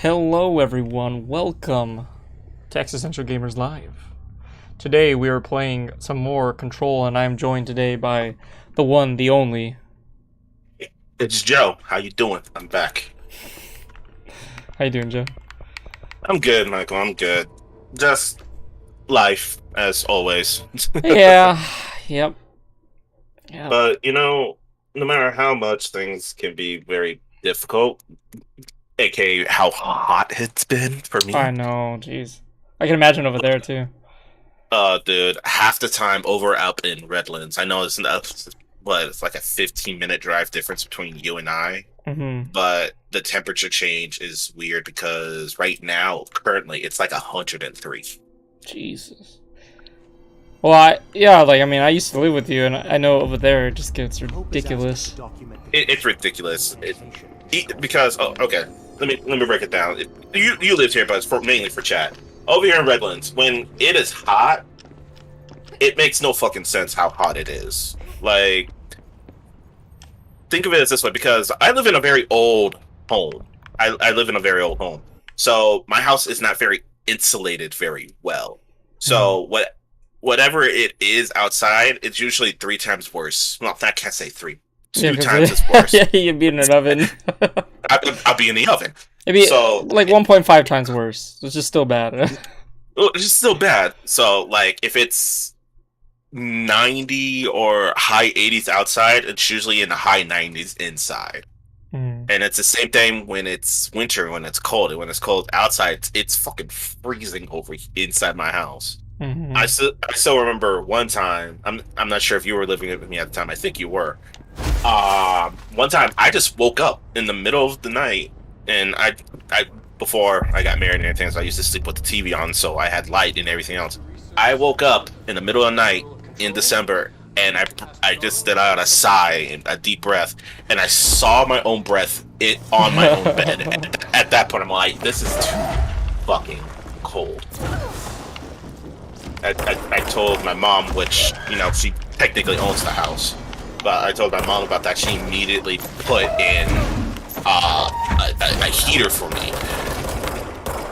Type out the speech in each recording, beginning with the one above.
Hello everyone, welcome to Existential Gamers Live. Today we are playing some more Control and I'm joined today by the one, the only. It's Joe. How you doing? I'm back. How you doing, Joe? I'm good, Michael. I'm good. Just life, as always. Yeah, yep. But, no matter how much things can be very difficult, aka how hot it's been for me. I know, jeez. I can imagine over there too. Dude, half the time over up in Redlands. I know it's like a 15-minute drive difference between you and I. Mm-hmm. But the temperature change is weird because right now, currently, it's like 103. Jesus. Well, I used to live with you, and I know over there it just gets ridiculous. It's ridiculous. Because okay, let me break it down. You lived here, but it's mainly for chat. Over here in Redlands, when it is hot, it makes no fucking sense how hot it is. Like, think of it as this way, because I live in a very old home. I live in a very old home, so my house is not very insulated very well. So whatever it is outside, it's usually 3 times worse. Well, I can't say 3. 2 times as worse. Yeah, you'd be in an oven. I'll be in the oven. It'd be like 1.5 times worse. It's just still bad. It's just still bad. So, like, if it's 90 or high 80s outside, it's usually in the high 90s inside. And it's the same thing when it's winter, when it's cold. And when it's cold outside, it's fucking freezing over inside my house. Mm-hmm. I still remember one time, I'm not sure if you were living with me at the time. I think you were. One time I just woke up in the middle of the night, and I before I got married and everything, so I used to sleep with the TV on, so I had light and everything else. I woke up in the middle of the night in December, and I just let out a sigh and a deep breath, and I saw my own breath on my own bed. And at that point, I'm like, this is too fucking cold. I told my mom, which, she technically owns the house, but I told my mom about that. She immediately put in a heater for me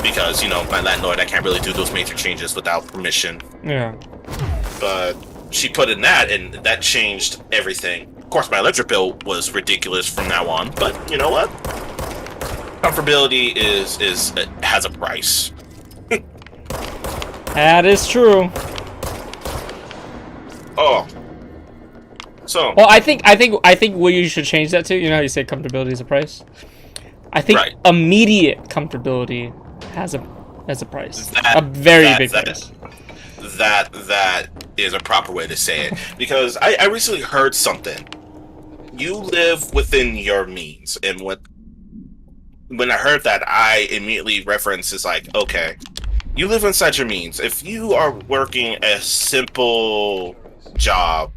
because, my landlord, I can't really do those major changes without permission. Yeah. But she put in that, and that changed everything. Of course, my electric bill was ridiculous from now on, but you know what? Comfortability has a price. That is true. Oh. So. Well, I think what you should change that to, you know how you say comfortability is a price? I think immediate comfortability has a price. A very big price. That is a proper way to say it. Because I recently heard something. You live within your means, and when I heard that, I immediately referenced is like, okay, you live inside your means. If you are working a simple job,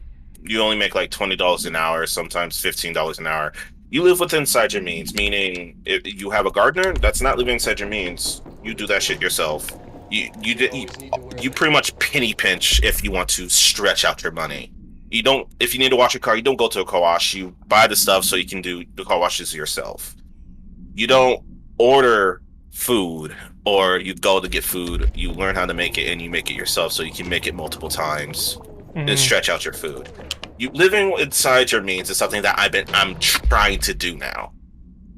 you only make like $20 an hour, sometimes $15 an hour. You live inside your means, meaning if you have a gardener, that's not living inside your means. You do that shit yourself. You pretty much penny pinch if you want to stretch out your money. You don't. If you need to wash your car, you don't go to a car wash. You buy the stuff so you can do the car washes yourself. You don't order food, or you go to get food. You learn how to make it, and you make it yourself so you can make it multiple times and stretch out your food. You living inside your means is something that I'm trying to do now,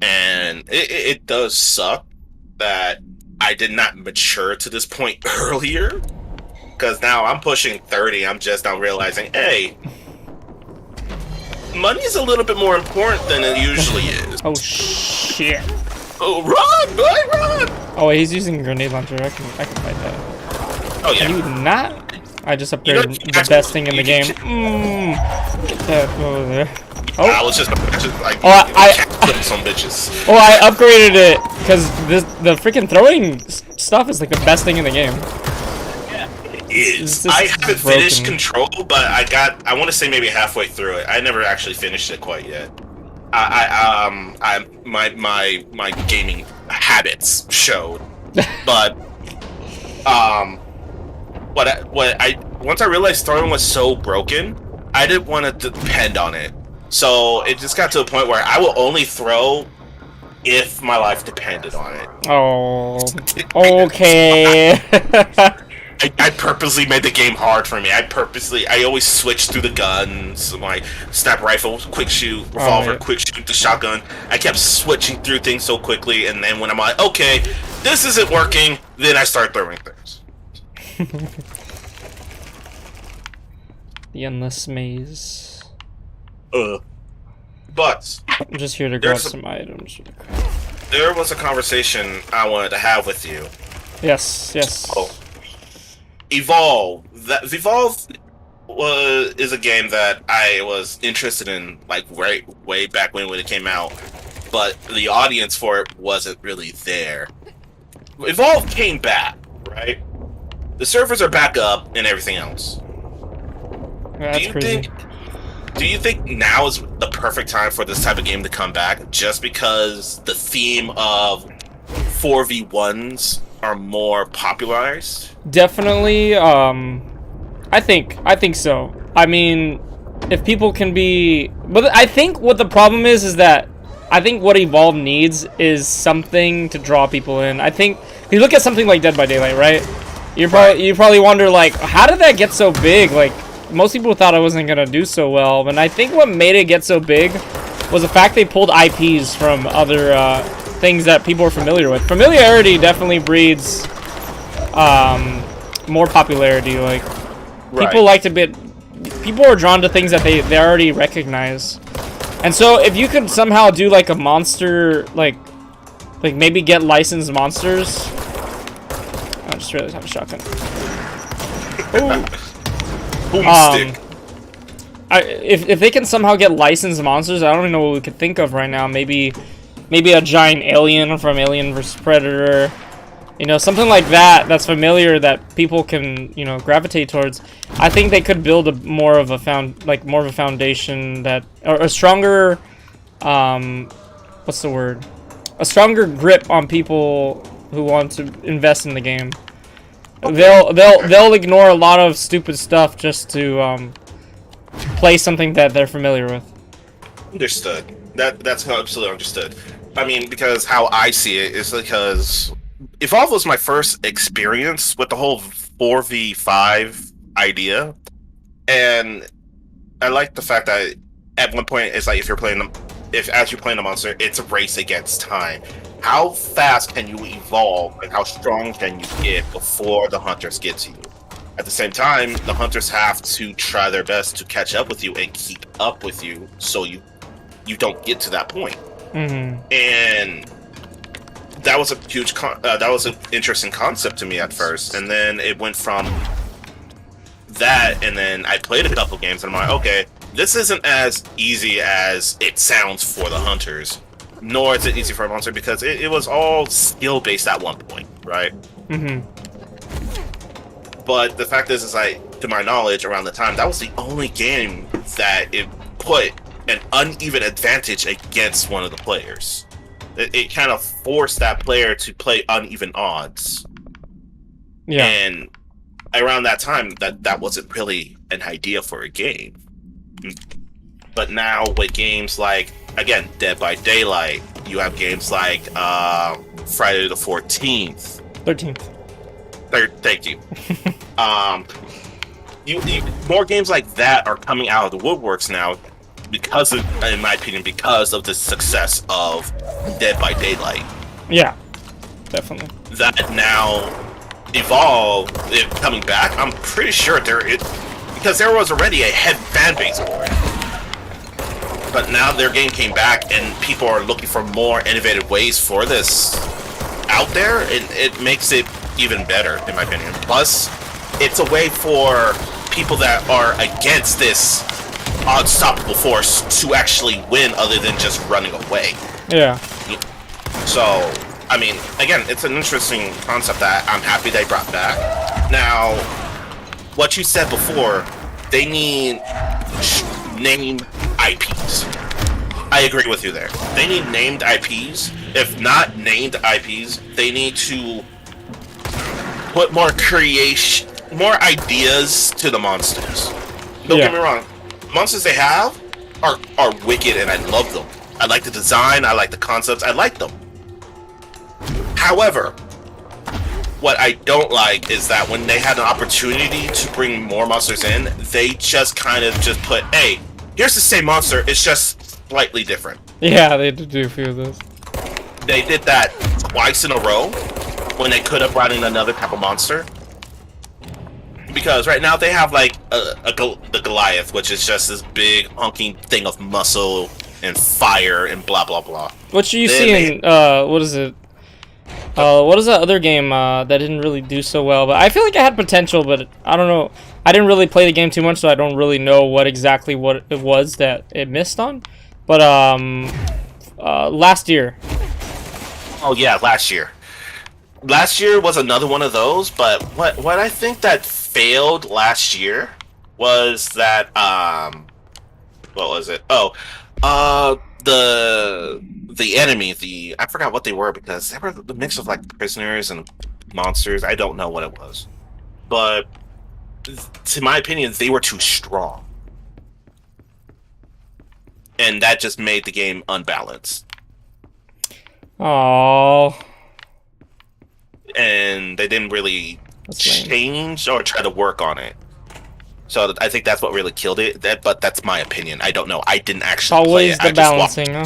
and it does suck that I did not mature to this point earlier, because now I'm pushing 30. I'm just now realizing, hey, money is a little bit more important than it usually is. Oh shit! Oh, run, boy, run! Oh wait, he's using a grenade launcher. I can fight that. Oh yeah. Can you not? I just upgraded the best thing in the game. Get that over there. Oh, I was just like, some bitches. Oh, I upgraded it because the freaking throwing stuff is like the best thing in the game. Yeah, it is. I haven't finished Control, but I want to say maybe halfway through it. I never actually finished it quite yet. My gaming habits showed, but once I realized throwing was so broken, I didn't want to depend on it. So it just got to a point where I will only throw if my life depended on it. Oh, okay. I purposely made the game hard for me. I always switched through the guns, my snap rifle, quick shoot, revolver, quick shoot, the shotgun. I kept switching through things so quickly, and then when I'm like, okay, this isn't working, then I start throwing things. The endless maze. But I'm just here to grab some items. There was a conversation I wanted to have with you. Yes, yes. Oh. Evolve. Evolve is a game that I was interested in, like way back when it came out, but the audience for it wasn't really there. Evolve came back, right? The servers are back up and everything else. Yeah, that's crazy. Do you think now is the perfect time for this type of game to come back, just because the theme of 4v1s are more popularized? Definitely. I think so. I mean, if people can be, but I think what the problem is that I think what Evolve needs is something to draw people in. I think if you look at something like Dead by Daylight, right? You probably wonder, like, how did that get so big? Like, most people thought it wasn't gonna do so well, and I think what made it get so big was the fact they pulled IPs from other things that people are familiar with. Familiarity definitely breeds more popularity. Like, people like to be, people are drawn to things that they already recognize. And so if you could somehow do like a monster, like maybe get licensed monsters. I just realized I have a shotgun. If they can somehow get licensed monsters, I don't even know what we could think of right now. Maybe a giant alien from Alien vs Predator, you know, something like that that's familiar that people can, you know, gravitate towards. I think they could build more of a foundation that, or a stronger, what's the word? A stronger grip on people who want to invest in the game. They'll ignore a lot of stupid stuff just to play something that they're familiar with. Understood. That's absolutely understood. I mean, because how I see it is because Evolve was my first experience with the whole 4v5 idea, and I like the fact that at one point it's like as you're playing the monster, it's a race against time. How fast can you evolve, and how strong can you get before the hunters get to you? At the same time, the hunters have to try their best to catch up with you and keep up with you, so you don't get to that point. Mm-hmm. And that was a huge that was an interesting concept to me at first, and then it went from that, and then I played a couple games, and I'm like, okay, this isn't as easy as it sounds for the hunters, nor is it easy for a monster, because it was all skill based at one point, right? Mm-hmm. But the fact is like, to my knowledge, around the time, that was the only game that it put an uneven advantage against one of the players. It kind of forced that player to play uneven odds. Yeah. And around that time, that wasn't really an idea for a game. But now with games like, again, Dead by Daylight, you have games like Friday the 14th. 13th. Thank you. More games like that are coming out of the woodworks now, because of, in my opinion, because of the success of Dead by Daylight. Yeah, definitely. That now Evolve, it coming back, I'm pretty sure because there was already a head fan base for it. But now their game came back, and people are looking for more innovative ways for this out there, and it makes it even better, in my opinion. Plus, it's a way for people that are against this unstoppable force to actually win, other than just running away. Yeah. So, I mean, again, it's an interesting concept that I'm happy they brought back. Now, what you said before, they need named IPs. I agree with you there. They need named IPs. If not named IPs, they need to put more ideas to the monsters. Don't get me wrong. Monsters they have are wicked, and I love them. I like the design. I like the concepts. I like them. However, what I don't like is that when they had an opportunity to bring more monsters in, they just kind of just put, hey, here's the same monster, it's just slightly different. Yeah, they did do a few of those. They did that twice in a row when they could have brought in another type of monster. Because right now they have like the Goliath, which is just this big honking thing of muscle and fire and blah blah blah. What you see in what is it? What is that other game that didn't really do so well? But I feel like it had potential, but I don't know. I didn't really play the game too much, so I don't really know what exactly what it was that it missed on. But last year. Oh yeah, last year. Last year was another one of those. But what I think that failed last year was that what was it? Oh, the enemy, I forgot what they were because they were the mix of like prisoners and monsters. I don't know what it was, but to my opinion, they were too strong, and that just made the game unbalanced. Oh. And they didn't really change or try to work on it. So I think that's what really killed it. But that's my opinion. I don't know. I didn't actually play it. Always the balancing, huh?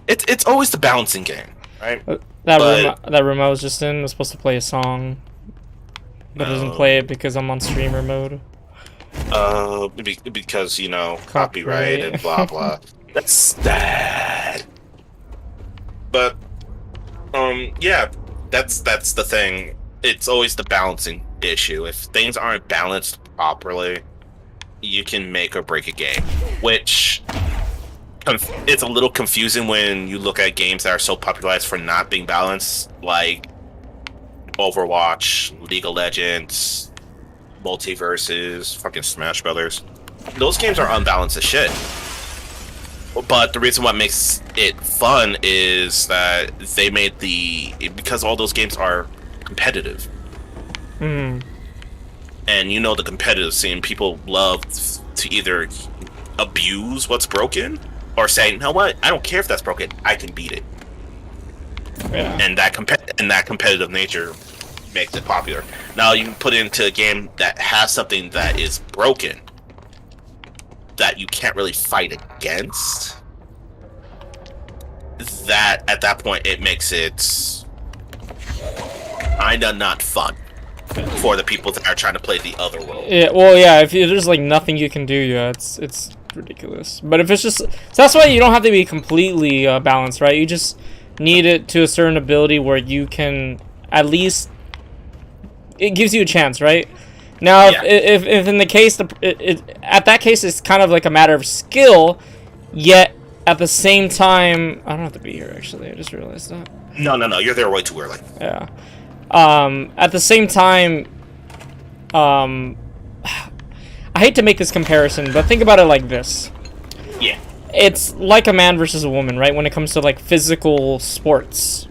It's always the balancing game, right? That room I was just in was supposed to play a song, but it doesn't play it because I'm on streamer mode. Because you know copyright and blah blah. That's sad. But yeah, that's the thing. It's always the balancing issue. If things aren't balanced properly, you can make or break a game, which it's a little confusing when you look at games that are so popularized for not being balanced, like Overwatch, League of Legends, Multiverses, fucking Smash Brothers. Those games are unbalanced as shit. But the reason what makes it fun is that they made because all those games are competitive. Mm. And you know the competitive scene, people love to either abuse what's broken or say, you know what, I don't care if that's broken, I can beat it. Yeah. And that competitive nature makes it popular. Now you put it into a game that has something that is broken that you can't really fight against. That at that point it makes it kinda not fun for the people that are trying to play the other role. Yeah, well, yeah. If there's like nothing you can do, yeah, it's ridiculous. But if it's just, so that's why you don't have to be completely balanced, right? You just need it to a certain ability where you can at least, it gives you a chance, right? Now, Yeah. if in the case, at that case, it's kind of like a matter of skill, yet at the same time, I don't have to be here, actually. I just realized that. No, you're there way too early. Yeah. At the same time, I hate to make this comparison, but think about it like this. Yeah. It's like a man versus a woman, right? When it comes to like physical sports.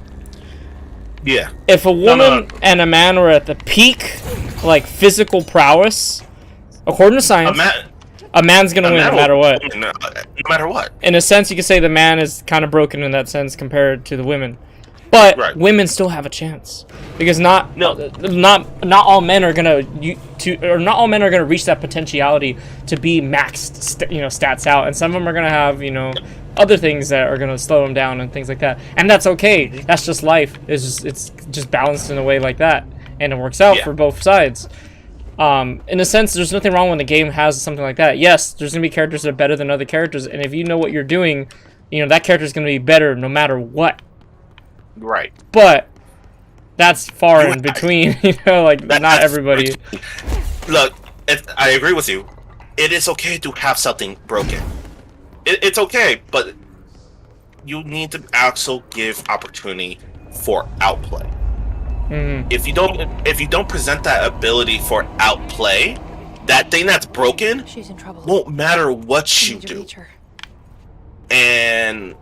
Yeah. If a woman and a man were at the peak, like physical prowess, according to science, a man's gonna win no matter what. No matter what. In a sense, you could say the man is kind of broken in that sense compared to the women, but women still have a chance because not all men are gonna not all men are gonna reach that potentiality to be maxed, stats out, and some of them are gonna have other things that are gonna slow them down and things like that, and that's okay. That's just life. It's just balanced in a way like that, and it works out for both sides. In a sense, there's nothing wrong when the game has something like that. Yes, there's gonna be characters that are better than other characters, and if you know what you're doing, that character's gonna be better no matter what. Right. But that's far in between, not everybody. Look, I agree with you. It is okay to have something broken. It's okay, but you need to also give opportunity for outplay. Mm-hmm. If you don't present that ability for outplay, that thing that's broken She's in trouble. won't matter what you do. And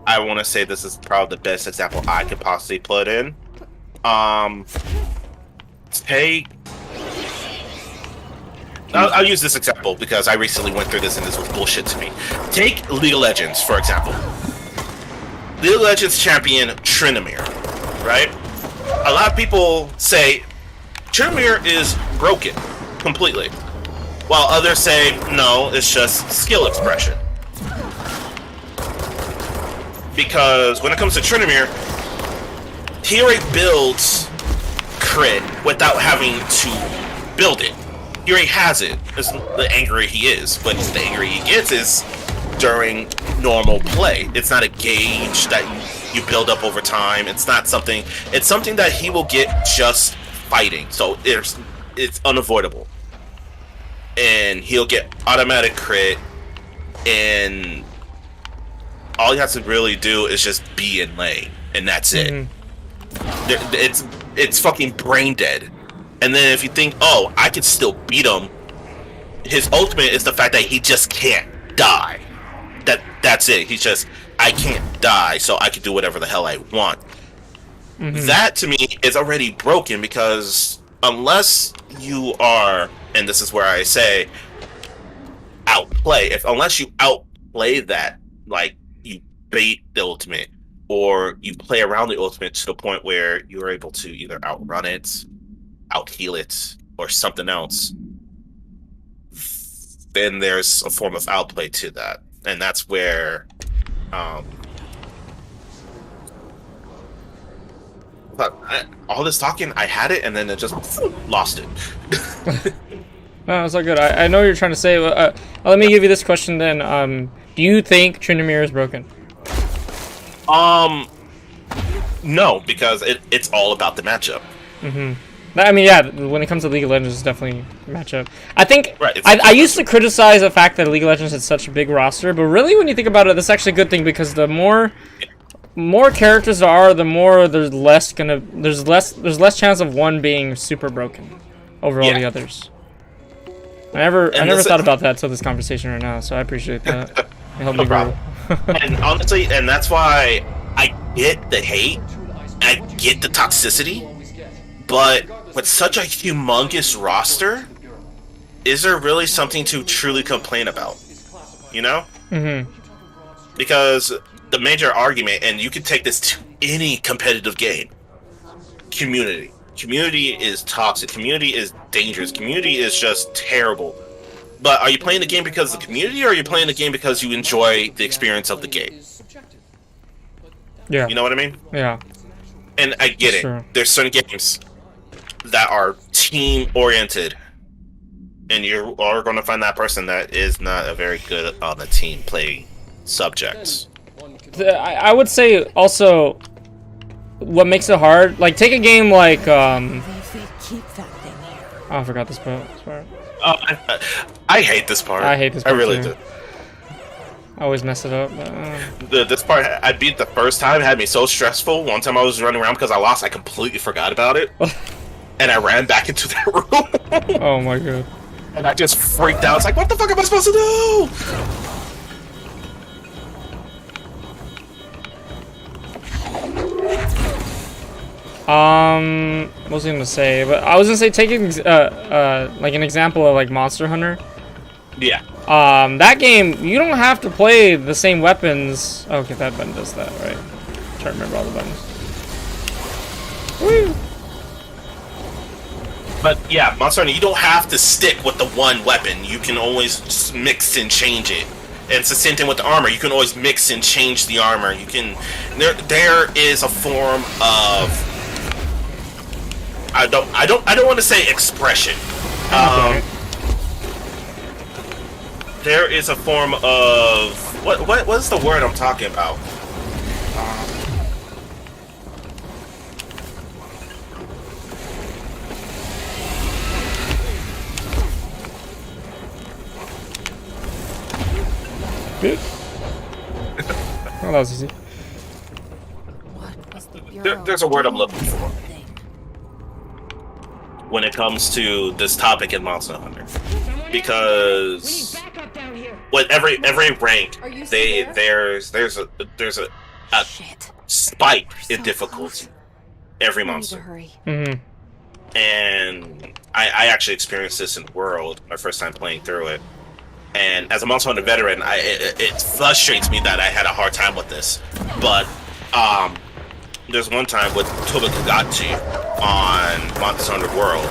I want to say this is probably the best example I could possibly put in. I'll use this example because I recently went through this and this was bullshit to me. Take League of Legends, for example. League of Legends champion Tryndamere, right? A lot of people say Tryndamere is broken completely, while others say no, it's just skill expression. Because when it comes to Tryndamere, he already builds crit without having to build it. He already has it. It's the angrier he is, but the angrier he gets is during normal play. It's not a gauge that you build up over time. It's not something. It's something that he will get just fighting. So it's unavoidable, and he'll get automatic crit, and all he has to really do is just be in lane, and that's it. It's fucking brain dead. And then if you think, oh, I can still beat him, his ultimate is the fact that he just can't die. That's it. He's just, I can't die, so I can do whatever the hell I want. That to me is already broken, because unless you are, and this is where I say outplay, unless you outplay that, like you bait the ultimate, or you play around the ultimate to the point where you're able to either outrun it, out heal it, or something else, then there's a form of outplay to that, and that's where all this talking, I had it, and then it just lost it. No, it's all good. I know what you're trying to say. Let me give you this question then. Do you think Tryndamere is broken? No, because it's all about the matchup. I mean, yeah, when it comes to League of Legends, it's definitely a matchup. I think, right, I used to criticize the fact that League of Legends had such a big roster, but really when you think about it, that's actually a good thing, because the more characters there are, the more there's less chance of one being super broken over all the others. I never thought about that till this conversation right now, so I appreciate that. It helped me grow. And honestly, and that's why I get the hate, I get the toxicity, but with such a humongous roster, is there really something to truly complain about? You know? Because the major argument, and you can take this to any competitive game, community. Community is toxic. Community is dangerous. Community is just terrible. But are you playing the game because of the community, or are you playing the game because you enjoy the experience of the game? Yeah. You know what I mean? Yeah. And I get it. Sure. There's certain games that are team-oriented, and you are going to find that person that is not a very good on the team play subject. I would say also what makes it hard, like take a game like oh, I forgot this part. I hate this part. I hate this part. I really too. do. I always mess it up. But, This part I beat the first time, had me so stressful. One time I was running around because I lost, I completely forgot about it. And I ran back into that room. Oh my god. And I just freaked out. It's like, what the fuck am I supposed to do? What was I gonna say? But I was gonna say taking like an example of like Monster Hunter. Yeah. That game, you don't have to play the same weapons. Okay, that button does that, right? I'm trying to remember all the buttons. Woo! But yeah, Monster Hunter, you don't have to stick with the one weapon. You can always just mix and change it. And it's the same thing with the armor. You can always mix and change the armor. You can. There is a form of. I don't want to say expression. There is a form of what's the word I'm talking about? Good. Oh, that was easy. There's a word I'm looking for when it comes to this topic in Monster Hunter, because with every rank, there's a spike in difficulty every monster. and I actually experienced this in World my first time playing through it. And as a Monster Hunter veteran, it frustrates me that I had a hard time with this. But there's one time with Tobakagachi on Monster Hunter World.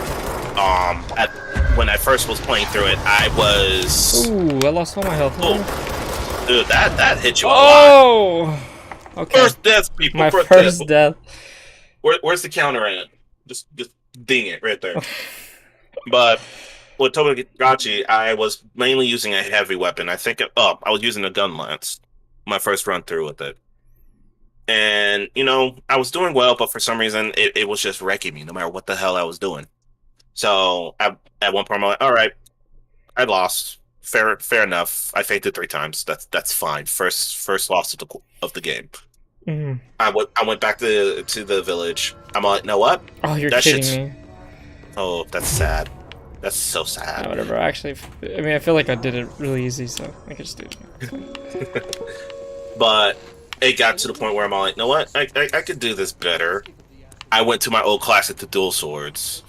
When I first was playing through it, I was. Ooh, I lost all my health. Oh, dude, that hit you a lot. Oh! Okay. First death, people. My first death. Where's the counter at? Just ding it right there. But with Tobagagachi, I was mainly using a heavy weapon. I was using a gun lance. My first run through with it. And, I was doing well, but for some reason, it was just wrecking me, no matter what the hell I was doing. So, at one point, I'm like, all right, I lost. Fair enough. I fainted 3 times. That's fine. First loss of the game. Mm-hmm. I went back to the village. I'm like, you know what? Oh, you're kidding me. Oh, that's sad. That's so sad. No, whatever. Actually, I feel like I did it really easy, so I could just do it. But it got to the point where I'm all like, you know what? I could do this better. I went to my old classic, the dual swords.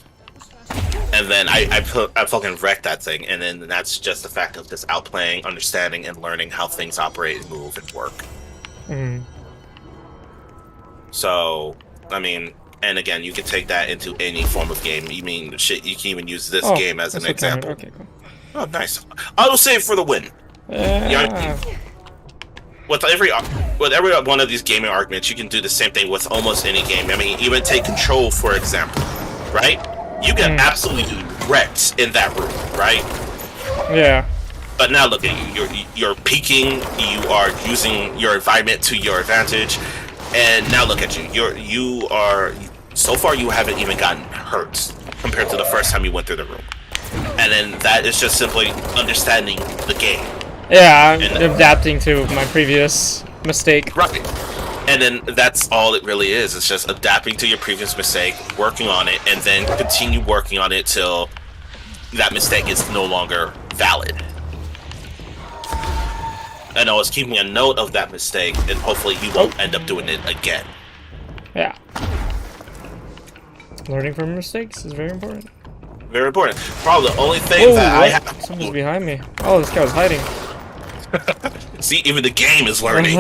And then I fucking wrecked that thing. And then that's just the fact of just outplaying, understanding, and learning how things operate and move and work. Mm. So, and again, you can take that into any form of game. You can even use this game as an example. Okay, cool. Oh, nice. Auto save for the win. With every one of these gaming arguments, you can do the same thing with almost any game. Even take Control, for example, right? You get absolutely wrecked in that room, right? Yeah. But now look at you. You're peaking. You are using your environment to your advantage. And now look at you. You are so far you haven't even gotten hurt compared to the first time you went through the room. And then that is just simply understanding the game. Yeah, I'm adapting to my previous mistake. Right. And then that's all it really is. It's just adapting to your previous mistake, working on it, and then continue working on it till that mistake is no longer valid. And always keeping a note of that mistake, and hopefully you won't end up doing it again. Yeah. Learning from mistakes is very important. Very important. Probably the only thing I have... Someone's behind me. Oh, this guy was hiding. See, even the game is learning.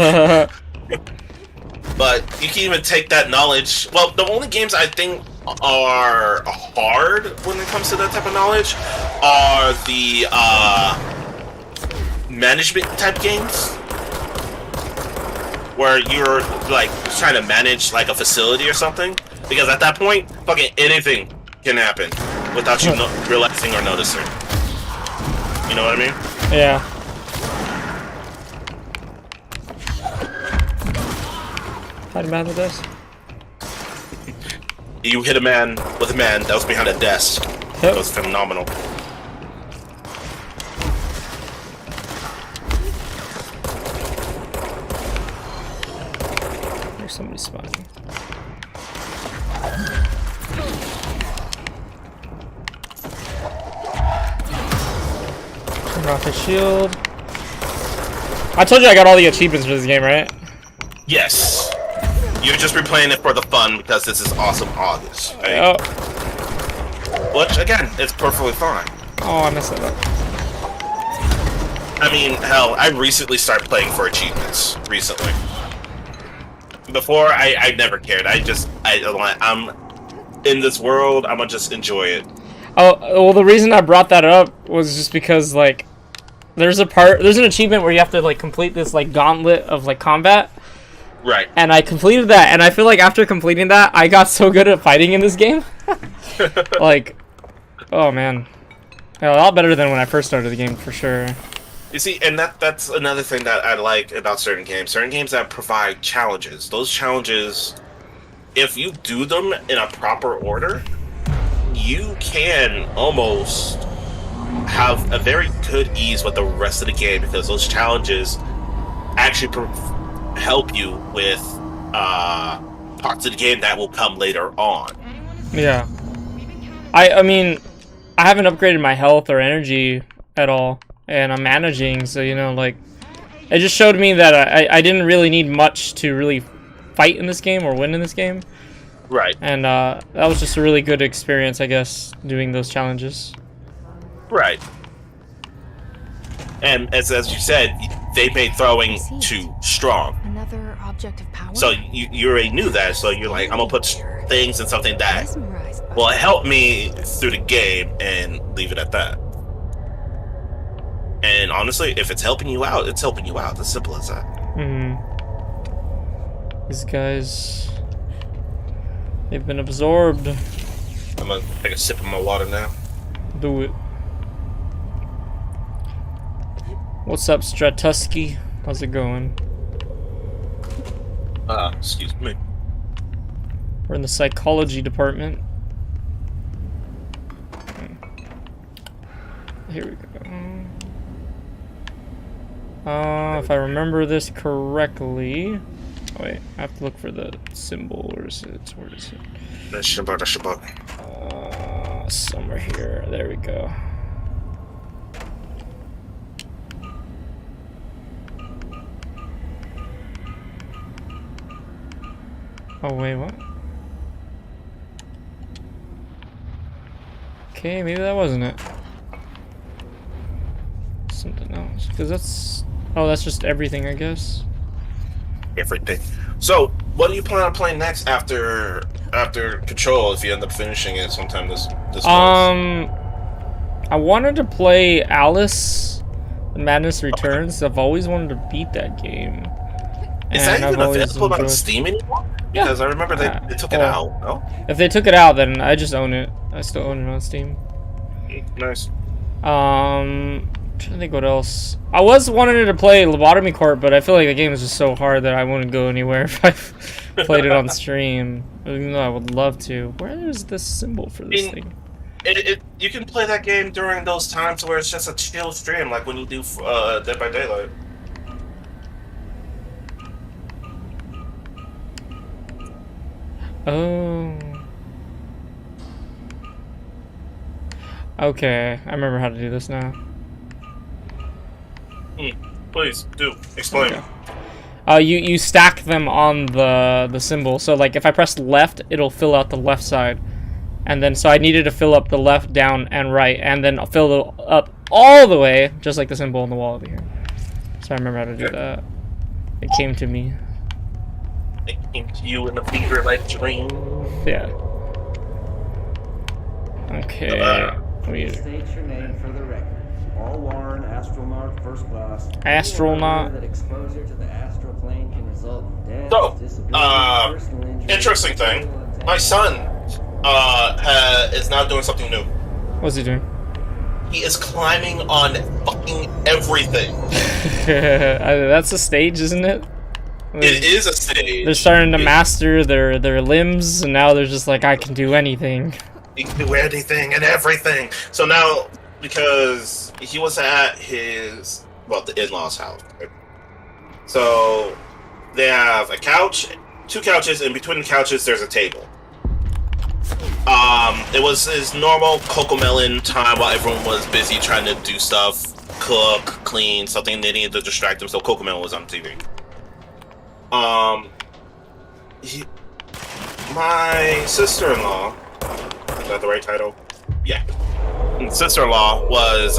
But you can even take that knowledge... Well, the only games I think are hard when it comes to that type of knowledge are the management type games. Where you're, like, trying to manage, like, a facility or something. Because at that point, fucking anything can happen without you realizing or noticing. You know what I mean? Yeah. Hide behind the desk. You hit a man with a man that was behind a desk. Yep. That was phenomenal. There's somebody spotting. Turn off his shield. I told you I got all the achievements for this game, right? Yes. You're just replaying it for the fun because this is awesome August. Right? Oh. Which, again, it's perfectly fine. Oh, I messed that up. Hell, I recently started playing for achievements. Recently. Before, I never cared. I'm in this world, I'm gonna just enjoy it. Oh, well, the reason I brought that up was just because, like, there's an achievement where you have to, like, complete this, like, gauntlet of, like, combat. Right. And I completed that, and I feel like after completing that, I got so good at fighting in this game. Like, oh, man. Yeah, a lot better than when I first started the game, for sure. You see, and that's another thing that I like about certain games. Certain games that provide challenges. Those challenges, if you do them in a proper order, you can almost have a very good ease with the rest of the game because those challenges actually help you with parts of the game that will come later on. Yeah. I mean, I haven't upgraded my health or energy at all, and I'm managing, so, like, it just showed me that I didn't really need much to really fight in this game or win in this game. Right. And that was just a really good experience, I guess, doing those challenges. Right. And as you said, they made throwing too strong. Another object of power. So you already knew that. So you're like, I'm gonna put things in something that will help me through the game, and leave it at that. And honestly, if it's helping you out, it's helping you out. As simple as that. These guys, they've been absorbed. I'm gonna take a sip of my water now. Do it. What's up, Stratusky? How's it going? Excuse me. We're in the psychology department. Here we go. If I remember this correctly... Oh, wait, I have to look for the symbol. Where is it? Where is it? That's Shabbat. Somewhere here. There we go. Oh, wait, what? Okay, maybe that wasn't it. Something else. Because that's... Oh, that's just everything, I guess. Everything. So, what do you plan on playing next after Control? If you end up finishing it sometime this month? I wanted to play Alice, The Madness Returns. I've always wanted to beat that game. Is that even available on Steam anymore? Because I remember they took it out. No? If they took it out, then I just own it. I still own it on Steam. Nice. I'm trying to think what else. I was wanting to play Lobotomy Corp, but I feel like the game is just so hard that I wouldn't go anywhere if I played it on stream. Even though I would love to. Where is this symbol for this thing? You can play that game during those times where it's just a chill stream, like when you do Dead by Daylight. Oh. Okay, I remember how to do this now. Please do explain. Okay. You stack them on the symbol. So like if I press left, it'll fill out the left side, and then so I needed to fill up the left, down, and right, and then fill it up all the way, just like the symbol on the wall over here. So I remember how to do that. It came to me. It came to you in a fever-like dream. Yeah. Okay. State your name for the record. All Warren, astronaut, first class. Astronaut. That exposure to the astral plane can result in death, So, disability, personal injury. interesting thing. My son is now doing something new. What's he doing? He is climbing on fucking everything. That's a stage, isn't it? It is a stage. They're starting to master their limbs, and now they're just like, I can do anything. He can do anything and everything. So now, because he was at his, the in-laws' house. Right? So they have a couch, 2 couches, and between the couches there's a table. It was his normal Cocomelon time while everyone was busy trying to do stuff, cook, clean, something they needed to distract them, so Cocomelon was on TV. My sister-in-law, is that the right title? Yeah. Sister-in-law was,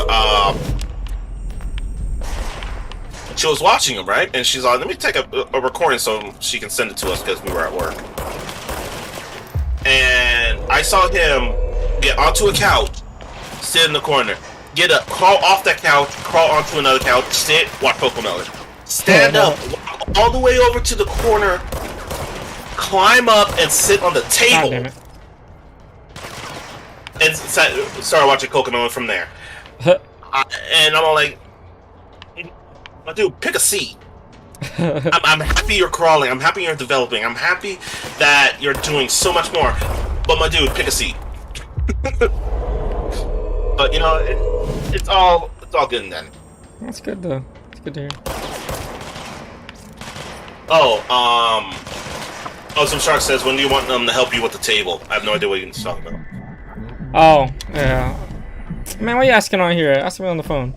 she was watching him, right? And she's like, let me take a recording so she can send it to us because we were at work. And I saw him get onto a couch, sit in the corner, get up, crawl off that couch, crawl onto another couch, sit, watch Cocomelon. Stand up, walk all the way over to the corner, climb up and sit on the table. God damn it. And started watching Cocomelon from there. And I'm all like, my dude, pick a seat. I'm happy you're crawling. I'm happy you're developing. I'm happy that you're doing so much more. But my dude, pick a seat. But you know, it's all good and then. That's good though. It's good to hear. Some Shark says, when do you want them to help you with the table? I have no idea what you're talking about. Oh, yeah. Man, why are you asking on here? Ask me on the phone.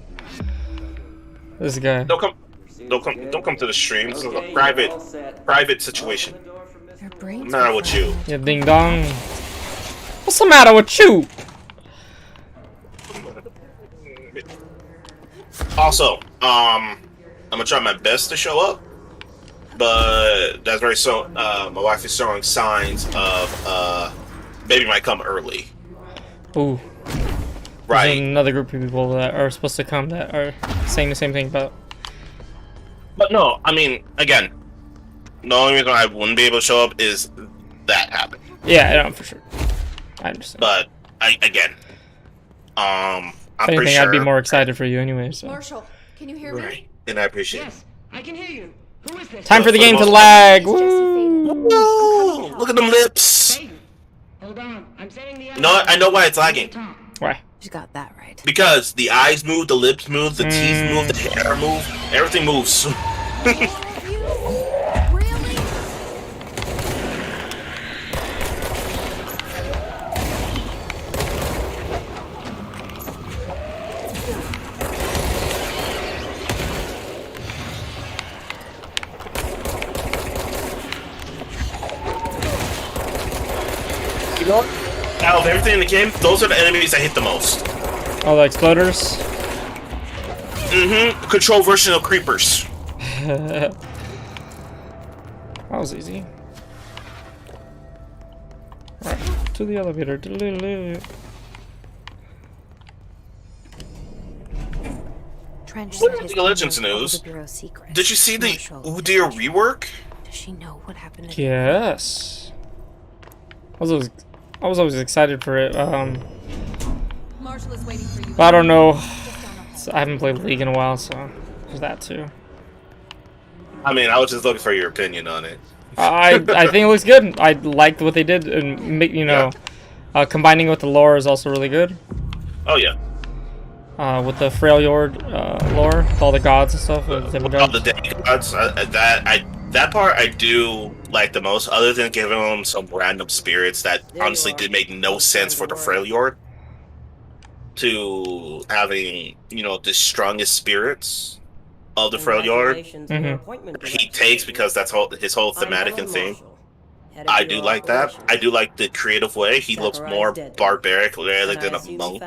This guy. Don't come to the stream. This is a private situation. Yeah, brains What's the matter were with you? fried. Yeah, ding dong. What's the matter with you? Also, I'm gonna try my best to show up, but that's very so. My wife is showing signs of baby might come early. Ooh. Right. There's another group of people that are supposed to come that are saying the same thing about. But no, I mean, again, the only reason I wouldn't be able to show up is that happened. Yeah, I know for sure. I understand. But I'm If pretty anything, sure. I'd be more excited for you anyway. So. Marshall, can you hear me? Right, and I appreciate it. Yes, I can hear you. Who is this? Time for the For the game to most lag. It's Jesse Woo! Faden. Whoa, look at them lips. Faden. Hold on, I'm setting the. No, I know why it's lagging. Why? You got that right. Because the eyes move, the lips move, the teeth move, the hair move, everything moves. All of you? Really? You know what? Out of everything in the game, those are the enemies that hit the most. Oh, the exploders. Mm-hmm. Control version of creepers. That was easy. Alright, to the elevator. Trench What said is his the Legends mom knows all news? the Bureau's secrets. Did you see the Marshall, Udyr rework? does she know what happened to Yes. I was always excited for it. Marshall is waiting for you. But I don't know. I haven't played League in a while, so there's that too. I mean, I was just looking for your opinion on it. I think it looks good. I liked what they did, and combining with the lore is also really good. Oh yeah. With the Freljord lore, with all the gods and stuff. With the All the demigods. That part I do like the most, other than giving them some random spirits that honestly did make no sense for the Freljord. To having, the strongest spirits of the Freljord he takes, because that's his whole thematic and theme. I do like that. I do like the creative way. He looks more barbaric rather than a monk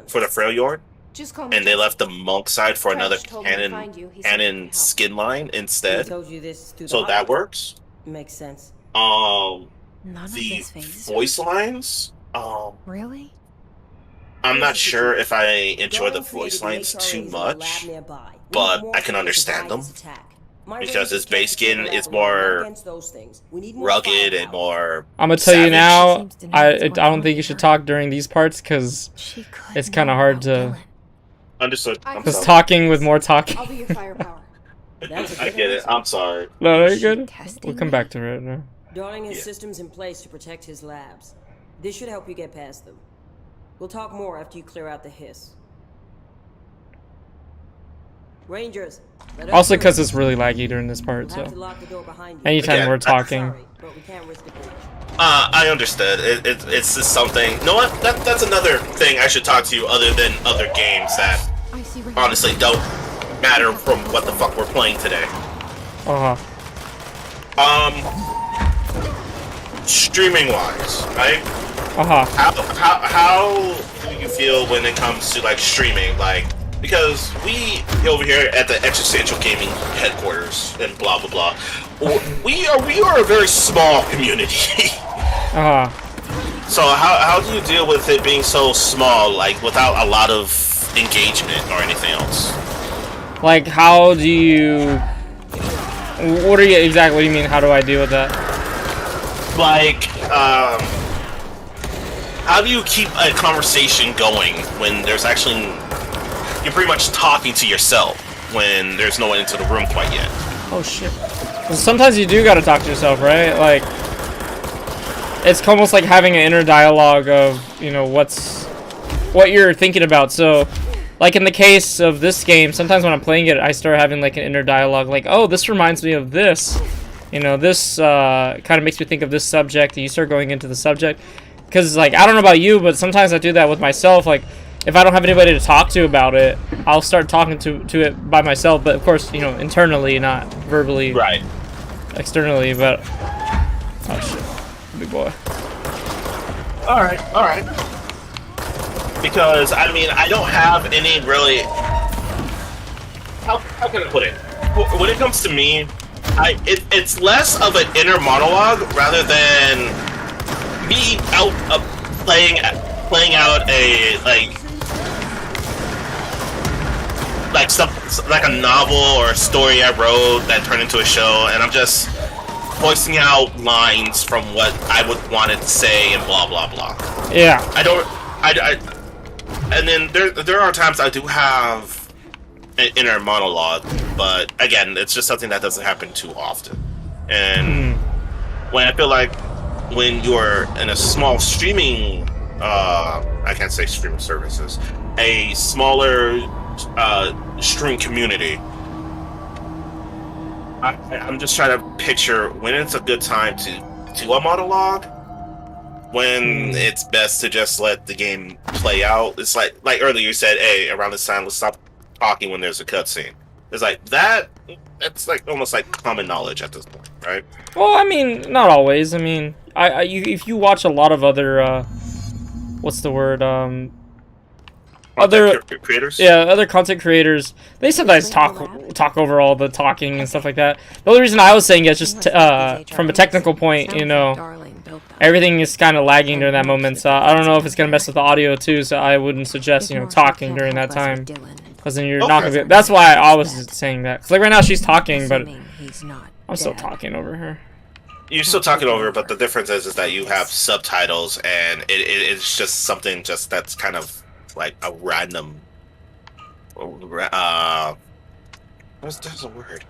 for the Freljord. Just call me And they Jesse. left the monk side for another Trench told me to find you. He said canon he could help. skin line instead. Told you this through the So that hotline. works. Makes sense. None of The this phase. voice lines, Really? I'm not sure if I enjoy the voice lines too much, but I can understand them. Because his base skin is more rugged and more. I'm gonna tell you savage. now. Seems to know I what's going don't on think you with should her. talk during these parts because She could. it's kind of know hard about to. Dylan. Understood. I I'm Just sorry. talking with more talking. I'll be your firepower. I get it. I'm sorry. No, are you good? Testing We'll come me? back to it. No. Darling has Yeah. systems in place to protect his labs. This should help you get past them. We'll talk more after you clear out the hiss. Rangers. let us Also, through. because it's really laggy during this part, We'll have to so lock the door behind you. anytime Again, we're talking. Sorry, but we can't risk a breach. I understood. It's just something. You know what? That's another thing I should talk to you other than other games that I see where honestly don't matter from what the fuck we're playing today. Uh huh. Streaming wise, right? Uh huh. How do you feel when it comes to like streaming? Like, because we over here at the Existential Gaming headquarters and blah blah blah, we are a very small community. Uh huh. So how do you deal with it being so small, like without a lot of engagement or anything else? Like, how do you? What are you exactly? What do you mean? How do I deal with that? Like, how do you keep a conversation going when there's actually you're pretty much talking to yourself when there's no one into the room quite yet? Oh shit. Well, sometimes you do gotta talk to yourself, right? Like, it's almost like having an inner dialogue of, what you're thinking about. So, like in the case of this game, sometimes when I'm playing it, I start having like an inner dialogue, like, oh, this reminds me of this. This kind of makes me think of this subject, and you start going into the subject. Because, like, I don't know about you, but sometimes I do that with myself. Like, if I don't have anybody to talk to about it, I'll start talking to it by myself. But, of course, internally, not verbally, Right. externally. But Oh shit, big boy. All right. Because I mean, I don't have any really. How can I put it? When it comes to me, it's less of an inner monologue rather than me out playing out a like stuff like a novel or a story I wrote that turned into a show, and I'm just voicing out lines from what I would want it to say and blah blah blah. Yeah. And then there are times I do have an inner monologue, but again, it's just something that doesn't happen too often. And when I feel like when you're in a small streaming, I can't say streaming services, a smaller stream community, I'm just trying to picture when it's a good time to do a monologue, when it's best to just let the game play out. It's like earlier you said, hey, around this time, let's stop talking when there's a cutscene. It's like that. It's like almost like common knowledge at this point, right? Well, I mean, not always. I mean, if you watch a lot of other, what's the word? Other creators. Yeah, other content creators. They sometimes talk over all the talking and stuff like that. The only reason I was saying is just from a technical point, you know, everything is kind of lagging during that moment. So I don't know if it's gonna mess with the audio too. So I wouldn't suggest talking during that time, because then you're not gonna be. That's why I was saying that. Cause like right now she's talking, but I'm still talking over her. You're still talking over, but the difference is that you have subtitles, and it's just something that's kind of like a random. There's a word.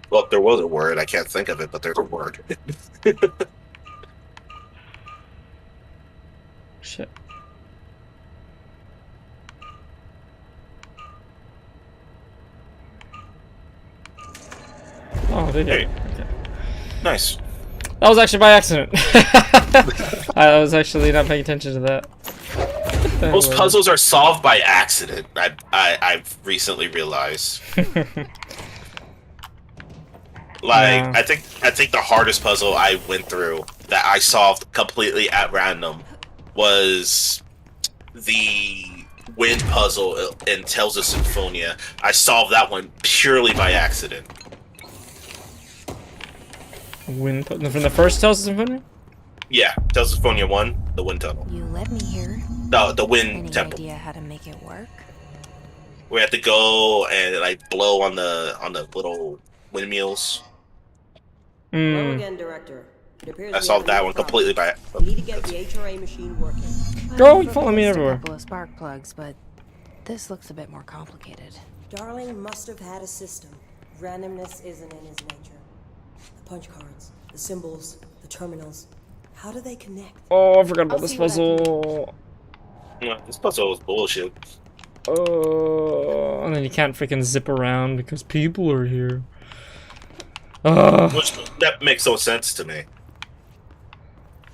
Well, there was a word. I can't think of it, but there's a word. Shit. Oh, there you go. Okay. Nice. That was actually by accident. I was actually not paying attention to that. Most puzzles are solved by accident. I've recently realized. Yeah. I think the hardest puzzle I went through that I solved completely at random was the wind puzzle in Tales of Symphonia. I solved that one purely by accident. Wind from the first Tales of Symphonia? Yeah, Tales of Symphonia 1, the wind tunnel. You let me here. No, the wind Any temple. idea how to make it work? We have to go and like blow on the little windmills. Hello again, Director. It appears I we solved have a that new one problem. completely by. We need to get the HRA machine working. Girl, you follow me everywhere. A couple of spark plugs, but this looks a bit more complicated. Darling must have had a system. Randomness isn't in his nature. The punch cards, the symbols, the terminals. How do they connect? Oh, I forgot about I'll this see what I can puzzle. Yeah, this puzzle was bullshit. Oh, and then you can't freaking zip around because people are here. Which that makes no sense to me.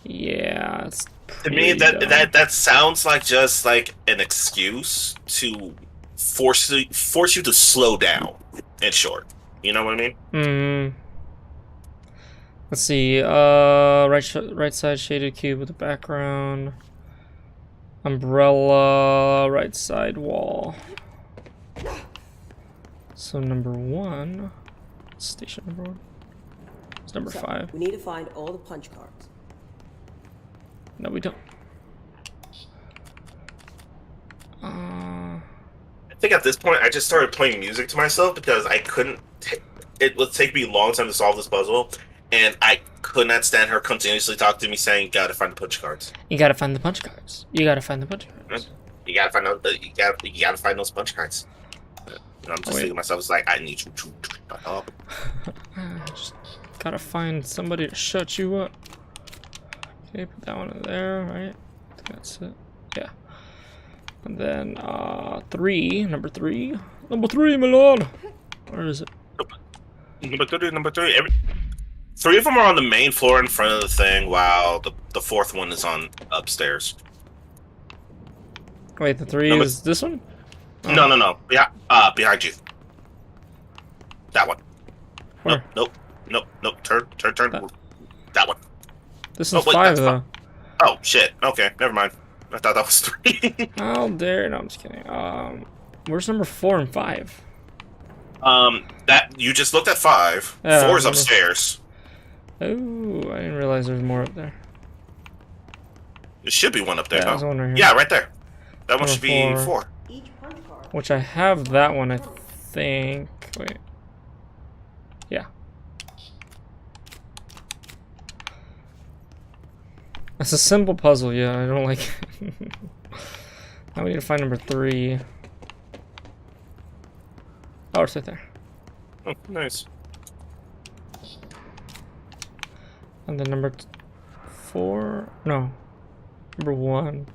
Yeah, it's To me, that sounds like just like an excuse to force you to slow down. In short, you know what I mean? Let's see. Right side shaded cube with a background. Umbrella. Right side wall. So number 1. Station number 1. It's number 5. We need to find all the punch cards. No, we don't. I think at this point I just started playing music to myself because I couldn't. It would take me a long time to solve this puzzle, and I could not stand her continuously talking to me saying, "Gotta find the punch cards. You gotta find the punch cards. You gotta find the punch cards. You gotta find you gotta find those punch cards." And I'm just thinking to myself, it's like I need you to shut up. Just gotta find somebody to shut you up. Okay, put that one in there, right? I think that's it. Yeah. And then, number three, my lord. Where is it? Number three. Three of them are on the main floor in front of the thing, while the fourth one is on upstairs. Wait, the 3 is this one? No. Behind you. That one. Where? Nope. Turn. That one. This is Oh, wait, 5 that's though. Oh shit. Okay, never mind. I thought that was 3. How dare? No, I'm just kidding. Where's number 4 and 5? That you just looked at 5. Yeah, 4 is number- upstairs. Oh, I didn't realize there's more up there. There should be one up there. Yeah, no? there's one right here. Yeah, right there. That one Number should be 4. 4. Each punch card. Which I have that one, I think. Wait. Yeah. It's a simple puzzle, yeah, I don't like it. Now we need to find number 3. Oh, it's right there. Oh, nice. And then number 4? No. Number 1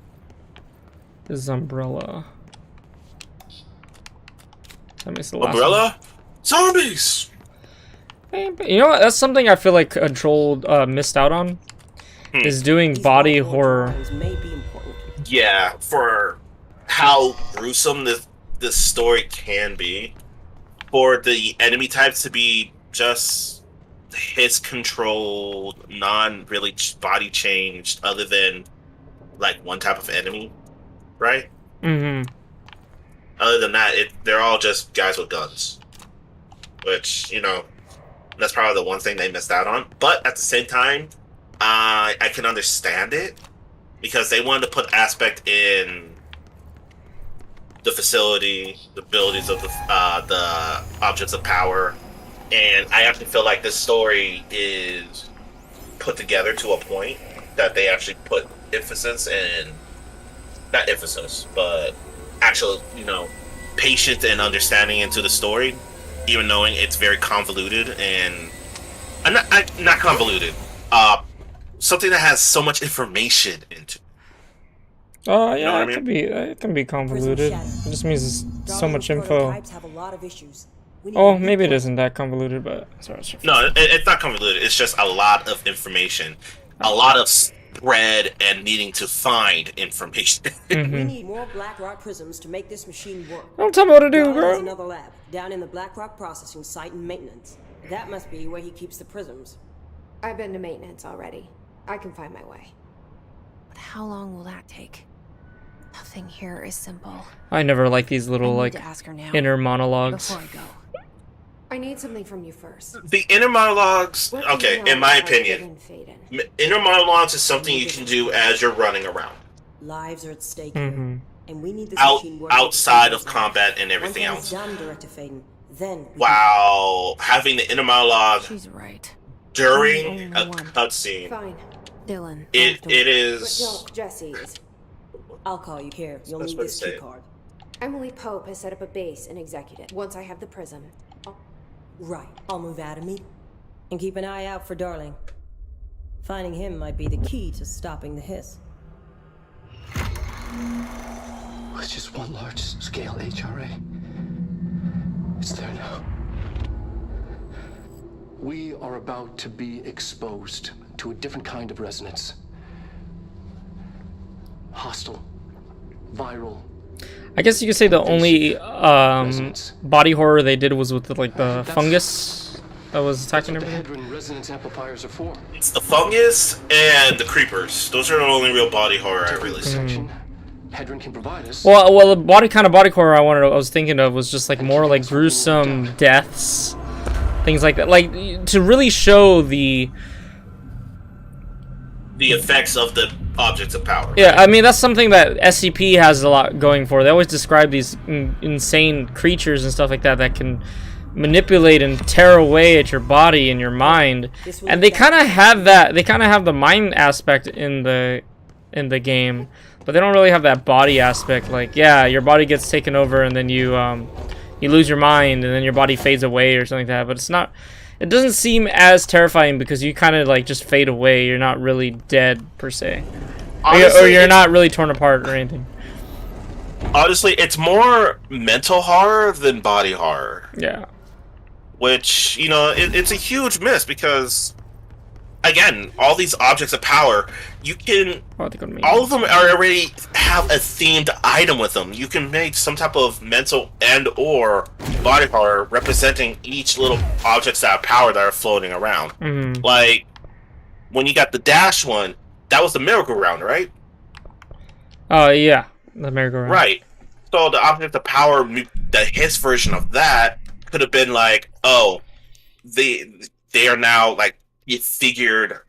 is umbrella. That makes the last Umbrella? Zombies! one. You know what? That's something I feel like Control missed out on. Is doing These body long horror. drawings may be important. Yeah, for how gruesome this story can be. For the enemy types to be just his controlled, non-really body changed, other than like one type of enemy, right? Mm-hmm. Other than that, they're all just guys with guns. Which, you know, that's probably the one thing they missed out on. But at the same time, I can understand it because they wanted to put aspect in the facility, the abilities of the objects of power, and I actually feel like this story is put together to a point that they actually put emphasis and not emphasis, but actual, you know, patience and understanding into the story, even knowing it's very convoluted and not convoluted. Something that has so much information into. Yeah, You know what I mean? it can be convoluted. It just means there's so much Darling's info. prototypes have a lot of issues. We need Oh, to maybe it report- isn't that convoluted, but sorry. No, it's not convoluted. It's just a lot of information, a lot of spread, and needing to find information. We need more Blackrock prisms to make this machine work. Don't tell me what to do, Darling has girl. another lab down in the Blackrock processing site and maintenance. That must be where he keeps the prisms. I've been to maintenance already. I can find my way. But how long will that take? Nothing here is simple. I never like these little I need like to ask her now. inner monologues. Before I go. I need something from you first. The inner monologues, What do you okay, know in my about opinion, hidden Faden? inner monologues is something you can do as you're running around, Lives are at stake Mm-hmm. here, and we need this machine working to outside save of those combat lives. and everything Once that's else. done, Director Faden, then we can- While having the inner monologue She's right. during a Only one. cutscene, Fine, Dylan. it but is. don't, Jesse. I'll call you here. You'll That's need what this it key said. card. Emily Pope has set up a base in Executive. Once I have the prism, Right. I'll move out of me and keep an eye out for Darling. Finding him might be the key to stopping the hiss. It's just one large-scale HRA. It's there now. We are about to be exposed to a different kind of resonance. Hostile, viral. I guess you could say the only body horror they did was with the fungus that was That's attacking what the everything. Hedron resonance amplifiers are for. It's the fungus and the creepers. Those are the only real body horror I really see. Section. Hedron can provide us. Well, the body horror I was thinking of was just like more like gruesome deaths, things like that, like to really show the effects of the objects of power. Yeah, I mean, that's something that SCP has a lot going for. They always describe these insane creatures and stuff like that that can manipulate and tear away at your body and your mind. And they kind of have that. They kind of have the mind aspect in the game, but they don't really have that body aspect. Like, yeah, your body gets taken over and then you lose your mind and then your body fades away or something like that. But it's not. It doesn't seem as terrifying because you kind of like just fade away. You're not really dead per se, Honestly, or you're not really torn apart or anything. Honestly, it's more mental horror than body horror. Yeah. Which, you know, it's a huge miss because again, all these objects of power, you can. Oh, they go to me. All of them are already have a themed item with them. You can make some type of mental and/or body horror representing each little objects that have power that are floating around. Mm-hmm. Like when you got the dash one, that was the merry-go-round, right? Oh yeah, the merry-go-round. Right. So the object of power, his version of that could have been like, oh, they are now like figured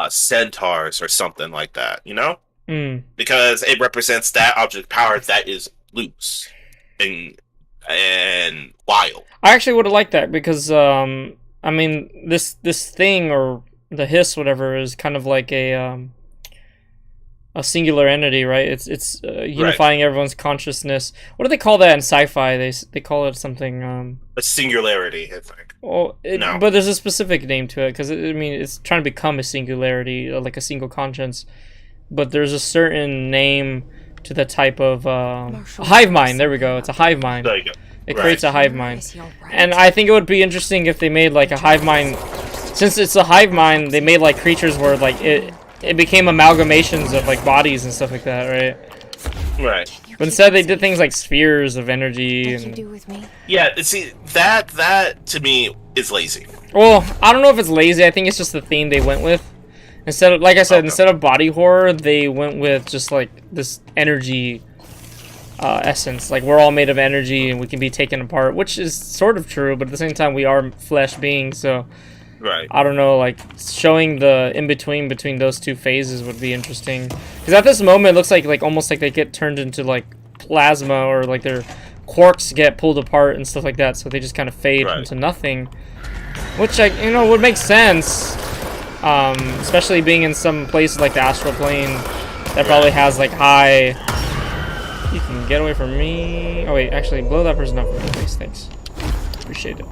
centaurs or something like that, you know? Mm. Because it represents that object of power that is loose and wild. I actually would have liked that because I mean this thing or the hiss whatever is kind of like a singular entity, right? It's unifying everyone's consciousness. What do they call that in sci-fi? They call it something. A singularity, I think. Well, No. But there's a specific name to it because I mean it's trying to become a singularity, like a single conscience. But there's a certain name to the type of hive mind. There we go. It's a hive mind. There you go. It Right. creates a hive mind. Is he all right? And I think it would be interesting if they made like a hive mind. Since it's a hive mind, they made like creatures where like it became amalgamations of like bodies and stuff like that, right? Right. But instead they did things like spheres of energy What you and do with me? Yeah, see, that to me is lazy. well, I don't know if it's lazy. I think it's just the theme they went with. Instead of, like I said, Okay. instead of body horror, they went with just like this energy essence. Like we're all made of energy and we can be taken apart, which is sort of true, but at the same time we are flesh beings, so Right. I don't know, like showing the in-between between those two phases would be interesting. Because at this moment it looks like almost like they get turned into like plasma or like their quarks get pulled apart and stuff like that, so they just kind of fade Right. into nothing. Which would make sense. Especially being in some places like the astral plane that probably has like high. You can get away from me. Oh wait, actually blow that person up for me, please. Thanks. Appreciate it.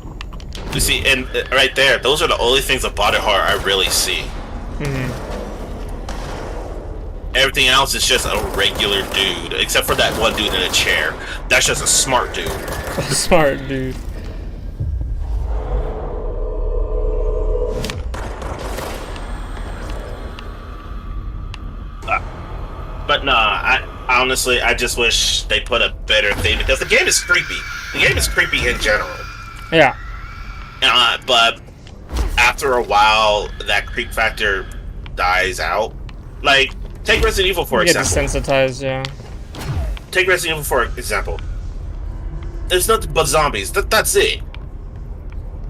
You see, and right there, those are the only things of body horror I really see. Mm-hmm. Everything else is just a regular dude, except for that one dude in a chair. That's just a smart dude. Smart dude. But nah, I honestly, I just wish they put a better theme because the game is creepy. The game is creepy in general. Yeah. But after a while, that creep factor dies out. Like, take Resident Evil for You get example. desensitized, yeah. Take Resident Evil for example. There's nothing but zombies. That's it.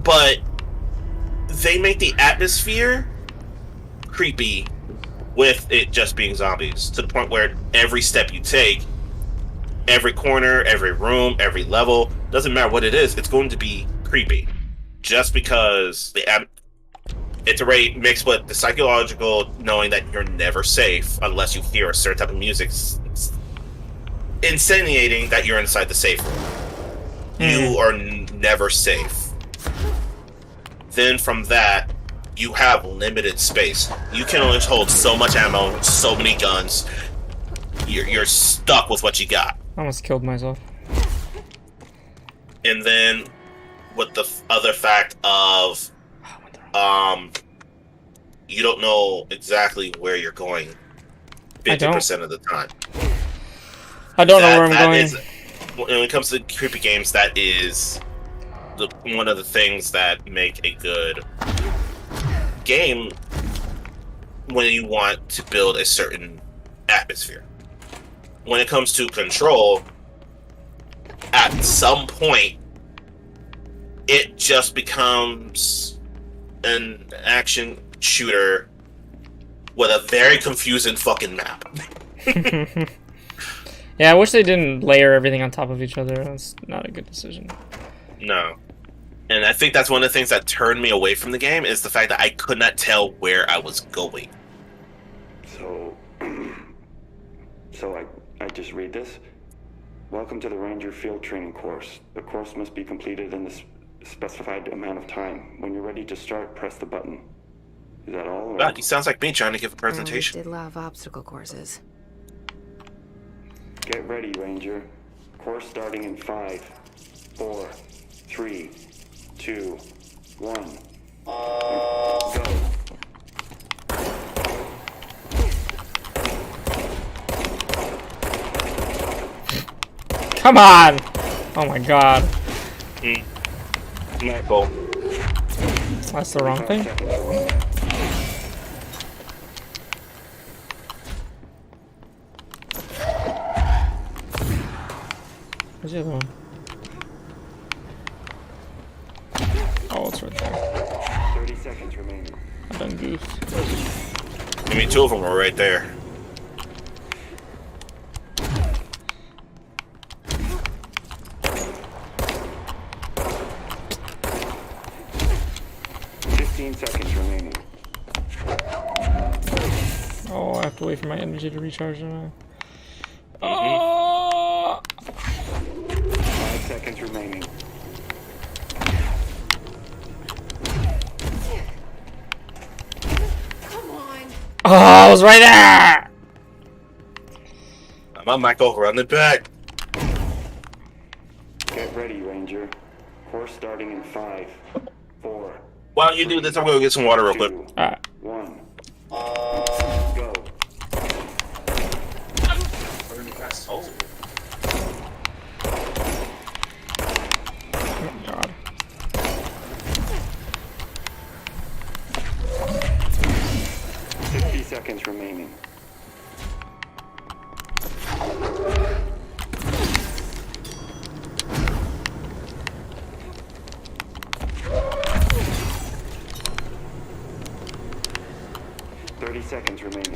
But they make the atmosphere creepy with it just being zombies to the point where every step you take, every corner, every room, every level, doesn't matter what it is, it's going to be creepy. Just because it's already mixed with the psychological knowing that you're never safe unless you hear a certain type of music insinuating that you're inside the safe room. You are never safe. Then from that, you have limited space. You can only hold so much ammo, so many guns. You're stuck with what you got. I almost killed myself. And then with the other fact of you don't know exactly where you're going 50% of the time. I don't know where I'm going. When it comes to creepy games, that is one of the things that make a good game when you want to build a certain atmosphere. When it comes to Control, at some point, it just becomes an action shooter with a very confusing fucking map. Yeah, I wish they didn't layer everything on top of each other. That's not a good decision. No. And I think that's one of the things that turned me away from the game is the fact that I could not tell where I was going. So I just read this. Welcome to the Ranger Field Training course. The course must be completed in the specified amount of time. When you're ready to start, press the button. Is that all? God, he sounds like me trying to give a We presentation. did love obstacle courses. Get ready, Ranger. Course starting in 5, 4, 3, 2, 1. Go. Come on! Oh my god. Not goal. That's the wrong thing. Where's the other one? Oh, it's right there. 30 seconds remaining. I done goofed. I mean, 2 of them were right there. Seconds remaining. Oh, I have to wait for my energy to recharge now. Oh! 5 seconds remaining. Come on. Oh, I was right there! I'm on Michael, running back. Get ready, Ranger. Course starting in 5, 4. Why don't you do this? I'm gonna go get some water real quick. 2, Alright. 1. Go. Oh. Oh god. Seconds remaining. Seconds remaining.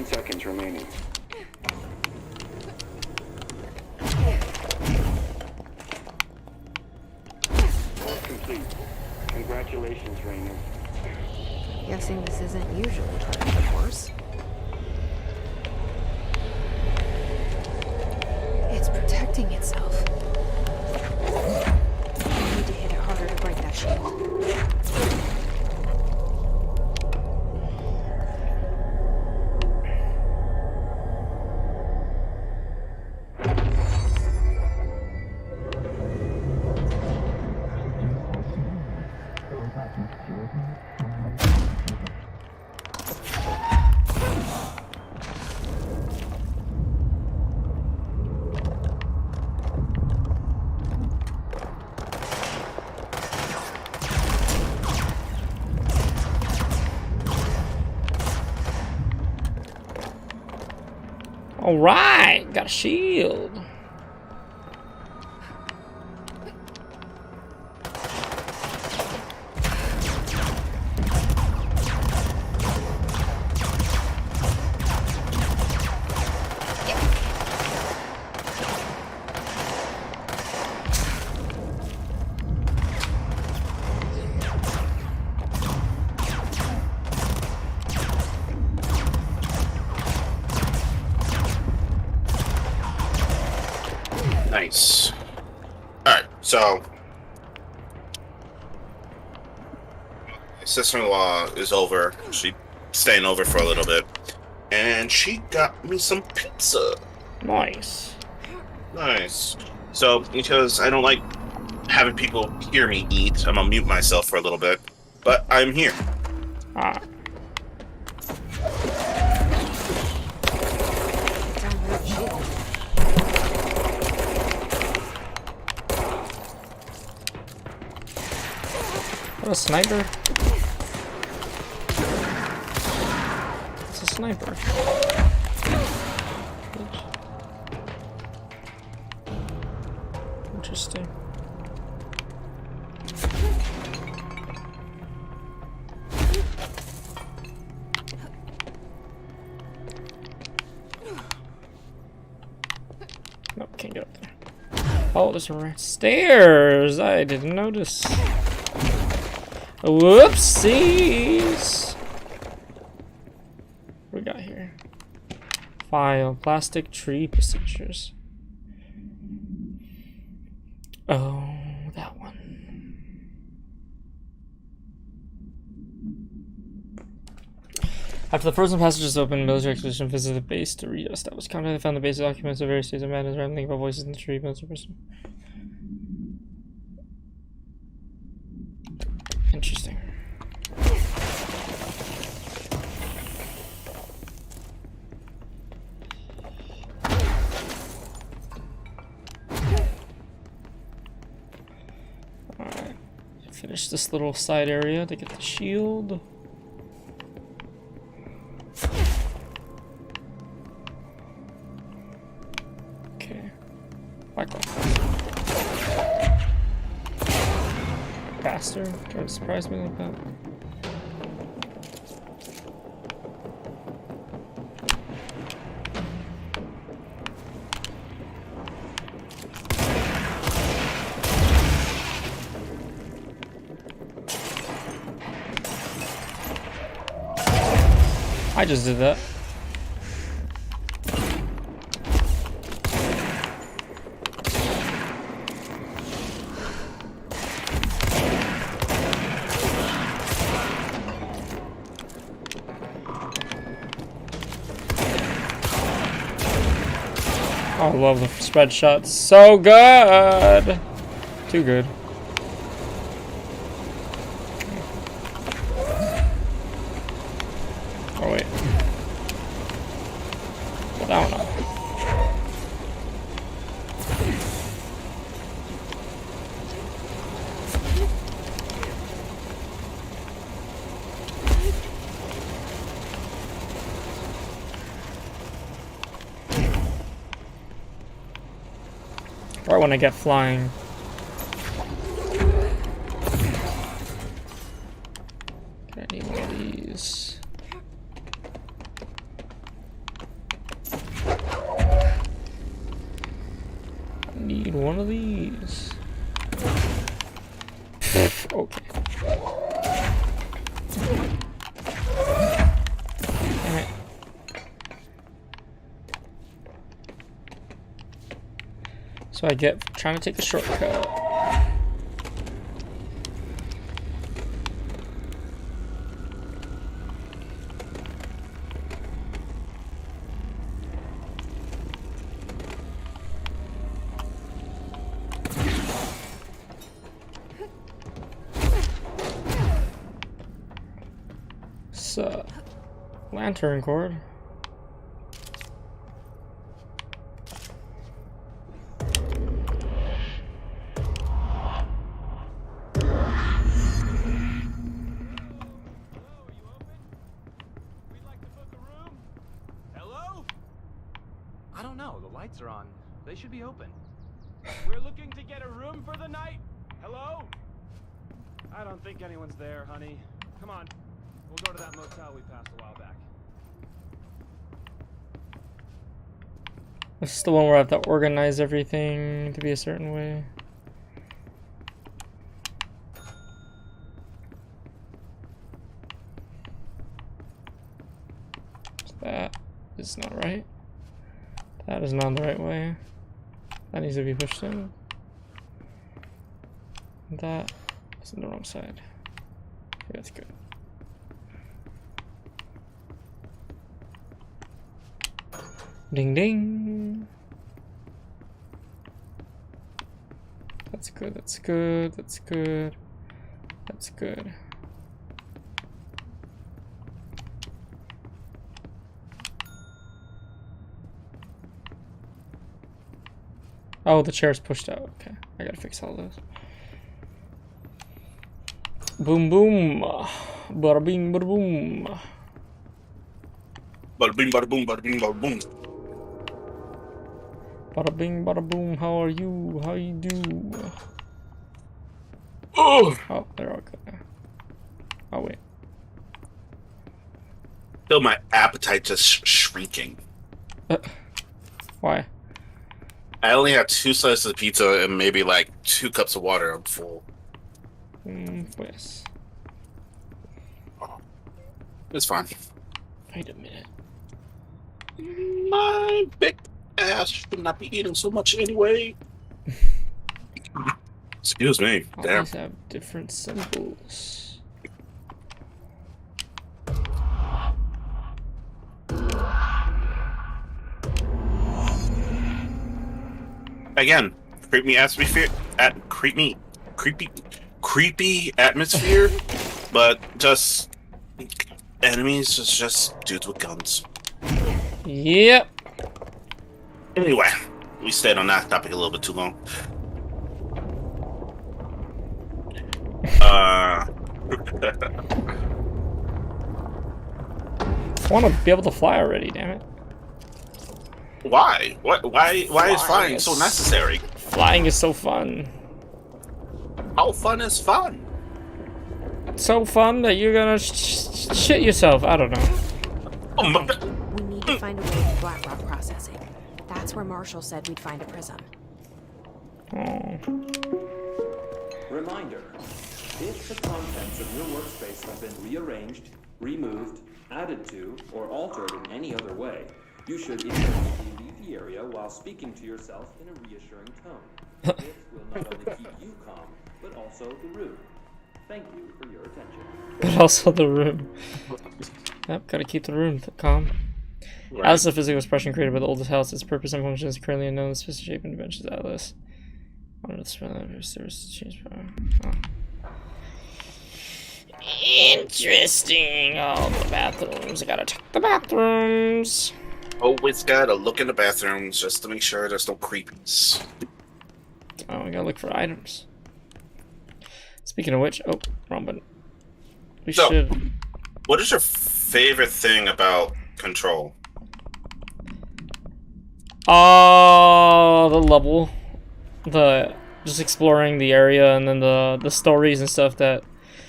Seconds remaining. Course complete. Congratulations, Rainer. Guessing this isn't usually part of the course. It's protecting itself. I need to hit it harder to break that shield. Alright, got a shield. Nice. Alright, so my sister-in-law is over. She's staying over for a little bit. And she got me some pizza. Nice. Nice. So, because I don't like having people hear me eat, I'm gonna mute myself for a little bit. But I'm here. Ah. What, a sniper? It's a sniper. Interesting. Nope, can't get up there. Oh, there's some stairs. I didn't notice. Whoopsies! What we got here? File, plastic tree procedures. Oh, that one. After the frozen passages opened, military expedition visited the base to re-establish contact. They found the base documents of various states of madness, rambling about voices in the tree. Military person. Interesting. Alright. Finish this little side area to get the shield. Okay. Michael. Faster? Try to surprise me like that. I just did that. I love the spread shots. So good! Too good. Oh wait. Put that one up. Right when I get flying. Okay, I need one of these. Need one of these. Okay. Damn it. So I get trying to take a shortcut. So, lantern cord. I don't know. The lights are on. They should be open. We're looking to get a room for the night. Hello? I don't think anyone's there, honey. Come on. We'll go to that motel we passed a while back. This is the one where I have to organize everything to be a certain way. That is not right. That is not the right way. That needs to be pushed in. That is on the wrong side. Okay, that's good. Ding ding. That's good, that's good, that's good. That's good. Oh, the chair's pushed out. Okay, I gotta fix all those. Boom boom. Bada bing bada boom. Bada bing, bada boom, bada bing, bada boom. Bada bing bada boom. How are you? How you do? Oh, They're all good now. Oh wait. feel my appetite just shrinking. Why? I only have 2 slices of pizza and maybe like 2 cups of water. I'm full. Pues. It's fine. Wait a minute. My big ass should not be eating so much anyway. Excuse me. All Damn. these have different symbols. Again, creepy creepy atmosphere, but just enemies is just dudes with guns. Yep. Anyway, we stayed on that topic a little bit too long. I want to be able to fly already, damn it. Why? Why is flying so necessary? Flying is so fun. How fun is fun? So fun that you're gonna shit yourself. I don't know. Oh my. We need to find a way to Blackrock processing. That's where Marshall said we'd find a prism. Oh. Reminder, if the contents of your workspace have been rearranged, removed, added to, or altered in any other way, you should immediately leave the area while speaking to yourself in a reassuring tone. This will not only keep you calm, but also the room. Thank you for your attention. But also the room. Yep, gotta keep the room calm. Right. As the physical expression created by the oldest house, its purpose and function is currently unknown. The specific shape and dimensions atlas. One of the service change. Interesting. Oh, the bathrooms. I gotta check the bathrooms. Always gotta look in the bathrooms just to make sure there's no creepies. Oh, we gotta look for items. Speaking of which, oh, wrong button. We should. What is your favorite thing about Control? The level, just exploring the area, and then the stories and stuff that,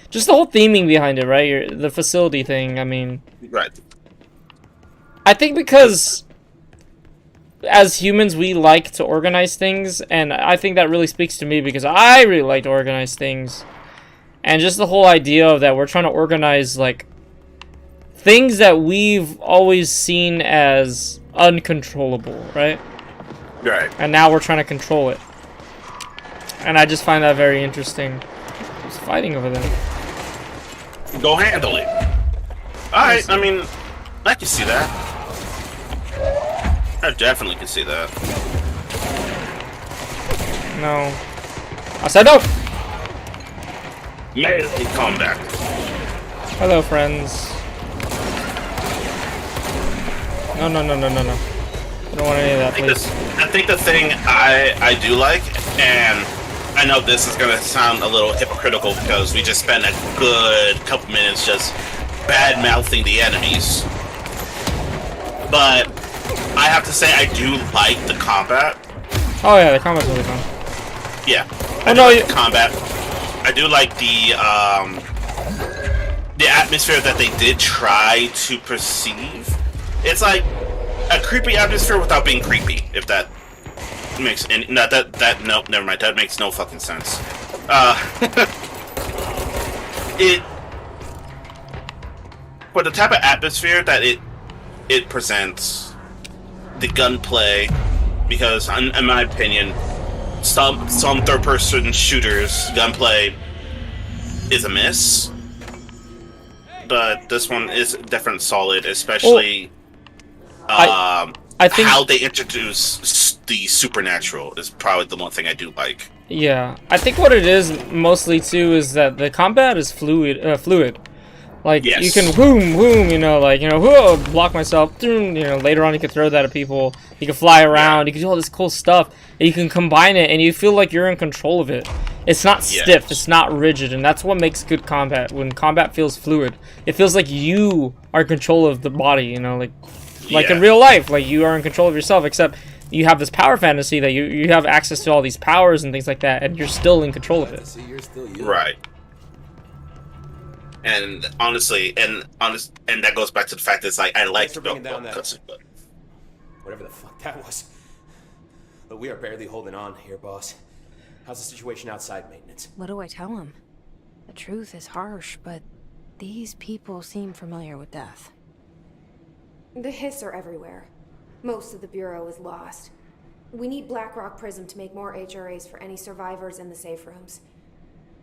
just the whole theming behind it, right? The facility thing. I mean, Right. I think because as humans we like to organize things, and I think that really speaks to me because I really like to organize things, and just the whole idea of that we're trying to organize like things that we've always seen as uncontrollable, right? Right. And now we're trying to control it. And I just find that very interesting. Who's fighting over there? Go handle it. Alright, I mean, I can see that. I definitely can see that. No. I said no! Melee combat. Hello, friends. No, no, no, no, no, no. I don't want any of that, please. I think the thing I do like, and I know this is gonna sound a little hypocritical because we just spent a good couple minutes just bad-mouthing the enemies. But I have to say I do like the combat. Oh yeah, the combat's really fun. Yeah. Oh no, like the combat. I do like the atmosphere that they did try to perceive. It's like a creepy atmosphere without being creepy, if that makes any no, nope, never mind. That makes no fucking sense. It for the type of atmosphere that it presents, the gunplay, because in my opinion, some third-person shooters gunplay is a miss, but this one is definitely solid, especially I think how they introduce the supernatural is probably the one thing I do like. Yeah, I think what it is mostly too is that the combat is fluid. Like, yes. You can whoom, you know, like, you know, whoa, block myself, you know, later on you can throw that at people, you can fly around, you can do all this cool stuff, and you can combine it, and you feel like you're in control of it. It's not stiff, it's not rigid, and that's what makes good combat, when combat feels fluid. It feels like you are in control of the body, you know, like in real life, like, you are in control of yourself, except you have this power fantasy that you have access to all these powers and things like that, and you're still in control of it. Right. And honestly, and that goes back to the fact that it's like I like the whatever the fuck that was. But we are barely holding on here, boss. How's the situation outside maintenance? What do I tell him? The truth is harsh, but these people seem familiar with death. The hiss are everywhere. Most of the Bureau is lost. We need Blackrock Prism to make more HRAs for any survivors in the safe rooms.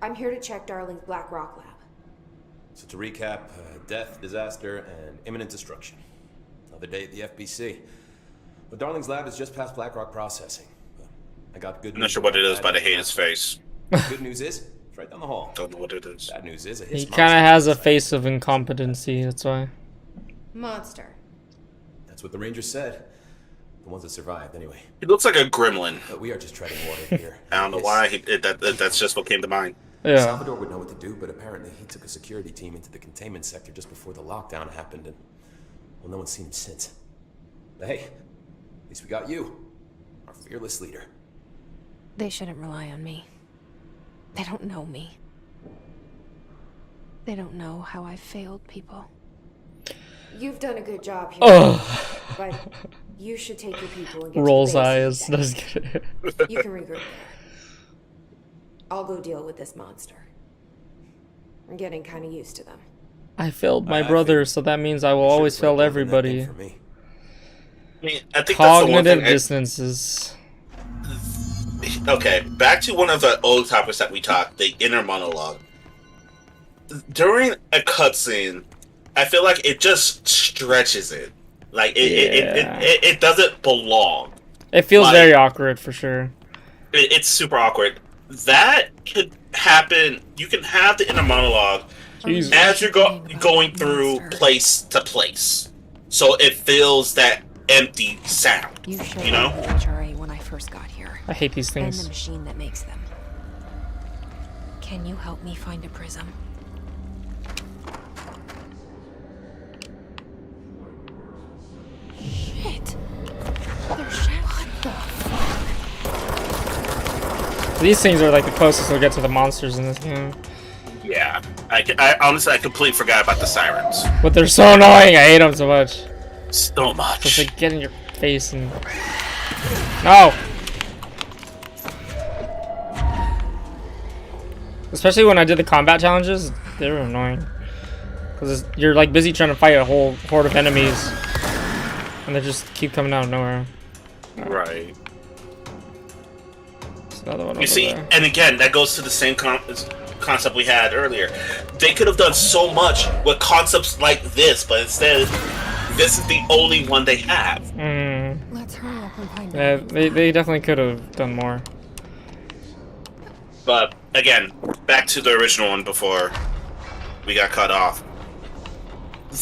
I'm here to check Darling's Blackrock lab. So to recap, death, disaster, and imminent destruction. Another day at the FBC. But Darling's lab is just past Blackrock processing. But I got good news. I'm not sure what it is, but I hate his face. Good news is, It's right down the hall. Don't know what it is. Bad news is it He hits kind of monsters has a inside. face of incompetency. That's why. Monster. That's what the Rangers said. The ones that survived, anyway. He looks like a gremlin. But we are just treading water here. I don't know why. That's just what came to mind. Yeah. Salvador would know what to do, but apparently he took a security team into the containment sector just before the lockdown happened, and well, no one's seen him since. But hey, at least we got you, our fearless leader. They shouldn't rely on me. They don't know me. They don't know how I've failed people. You've done a good job here, but you should take your people and get Rolls to the eyes. base. Does get it. You can regroup there. I'll go deal with this monster. I'm getting kind of used to them. I failed my brother, so that means I will always fail everybody. I mean, I think Cognitive that's the one thing dissonances. Okay, back to one of the old topics that we talked, the inner monologue. During a cutscene, I feel like it just stretches it. Like it doesn't belong. It feels Like, very awkward for sure. It's super awkward. That could happen. You can have the inner monologue Jesus. as you're going through place to place, so it feels that empty sound. You showed You know? me the HRA when I first got here. I hate these And the things. machine that makes them. Can you help me find a prism? Shit. They're what the fuck? These things are like the closest we'll get to the monsters in this game. Yeah, I honestly completely forgot about the sirens. But they're so annoying. I hate them so much. So much. Because they get in your face and... No! Especially when I did the combat challenges, they were annoying. Because you're like busy trying to fight a whole horde of enemies. And they just keep coming out of nowhere. Right. There's another one You over see, there. and again, that goes to the same concept we had earlier. They could have done so much with concepts like this, but instead, this is the only one they have. Let's hurry up and find Yeah, out. they definitely could have done more. But again, back to the original one before we got cut off.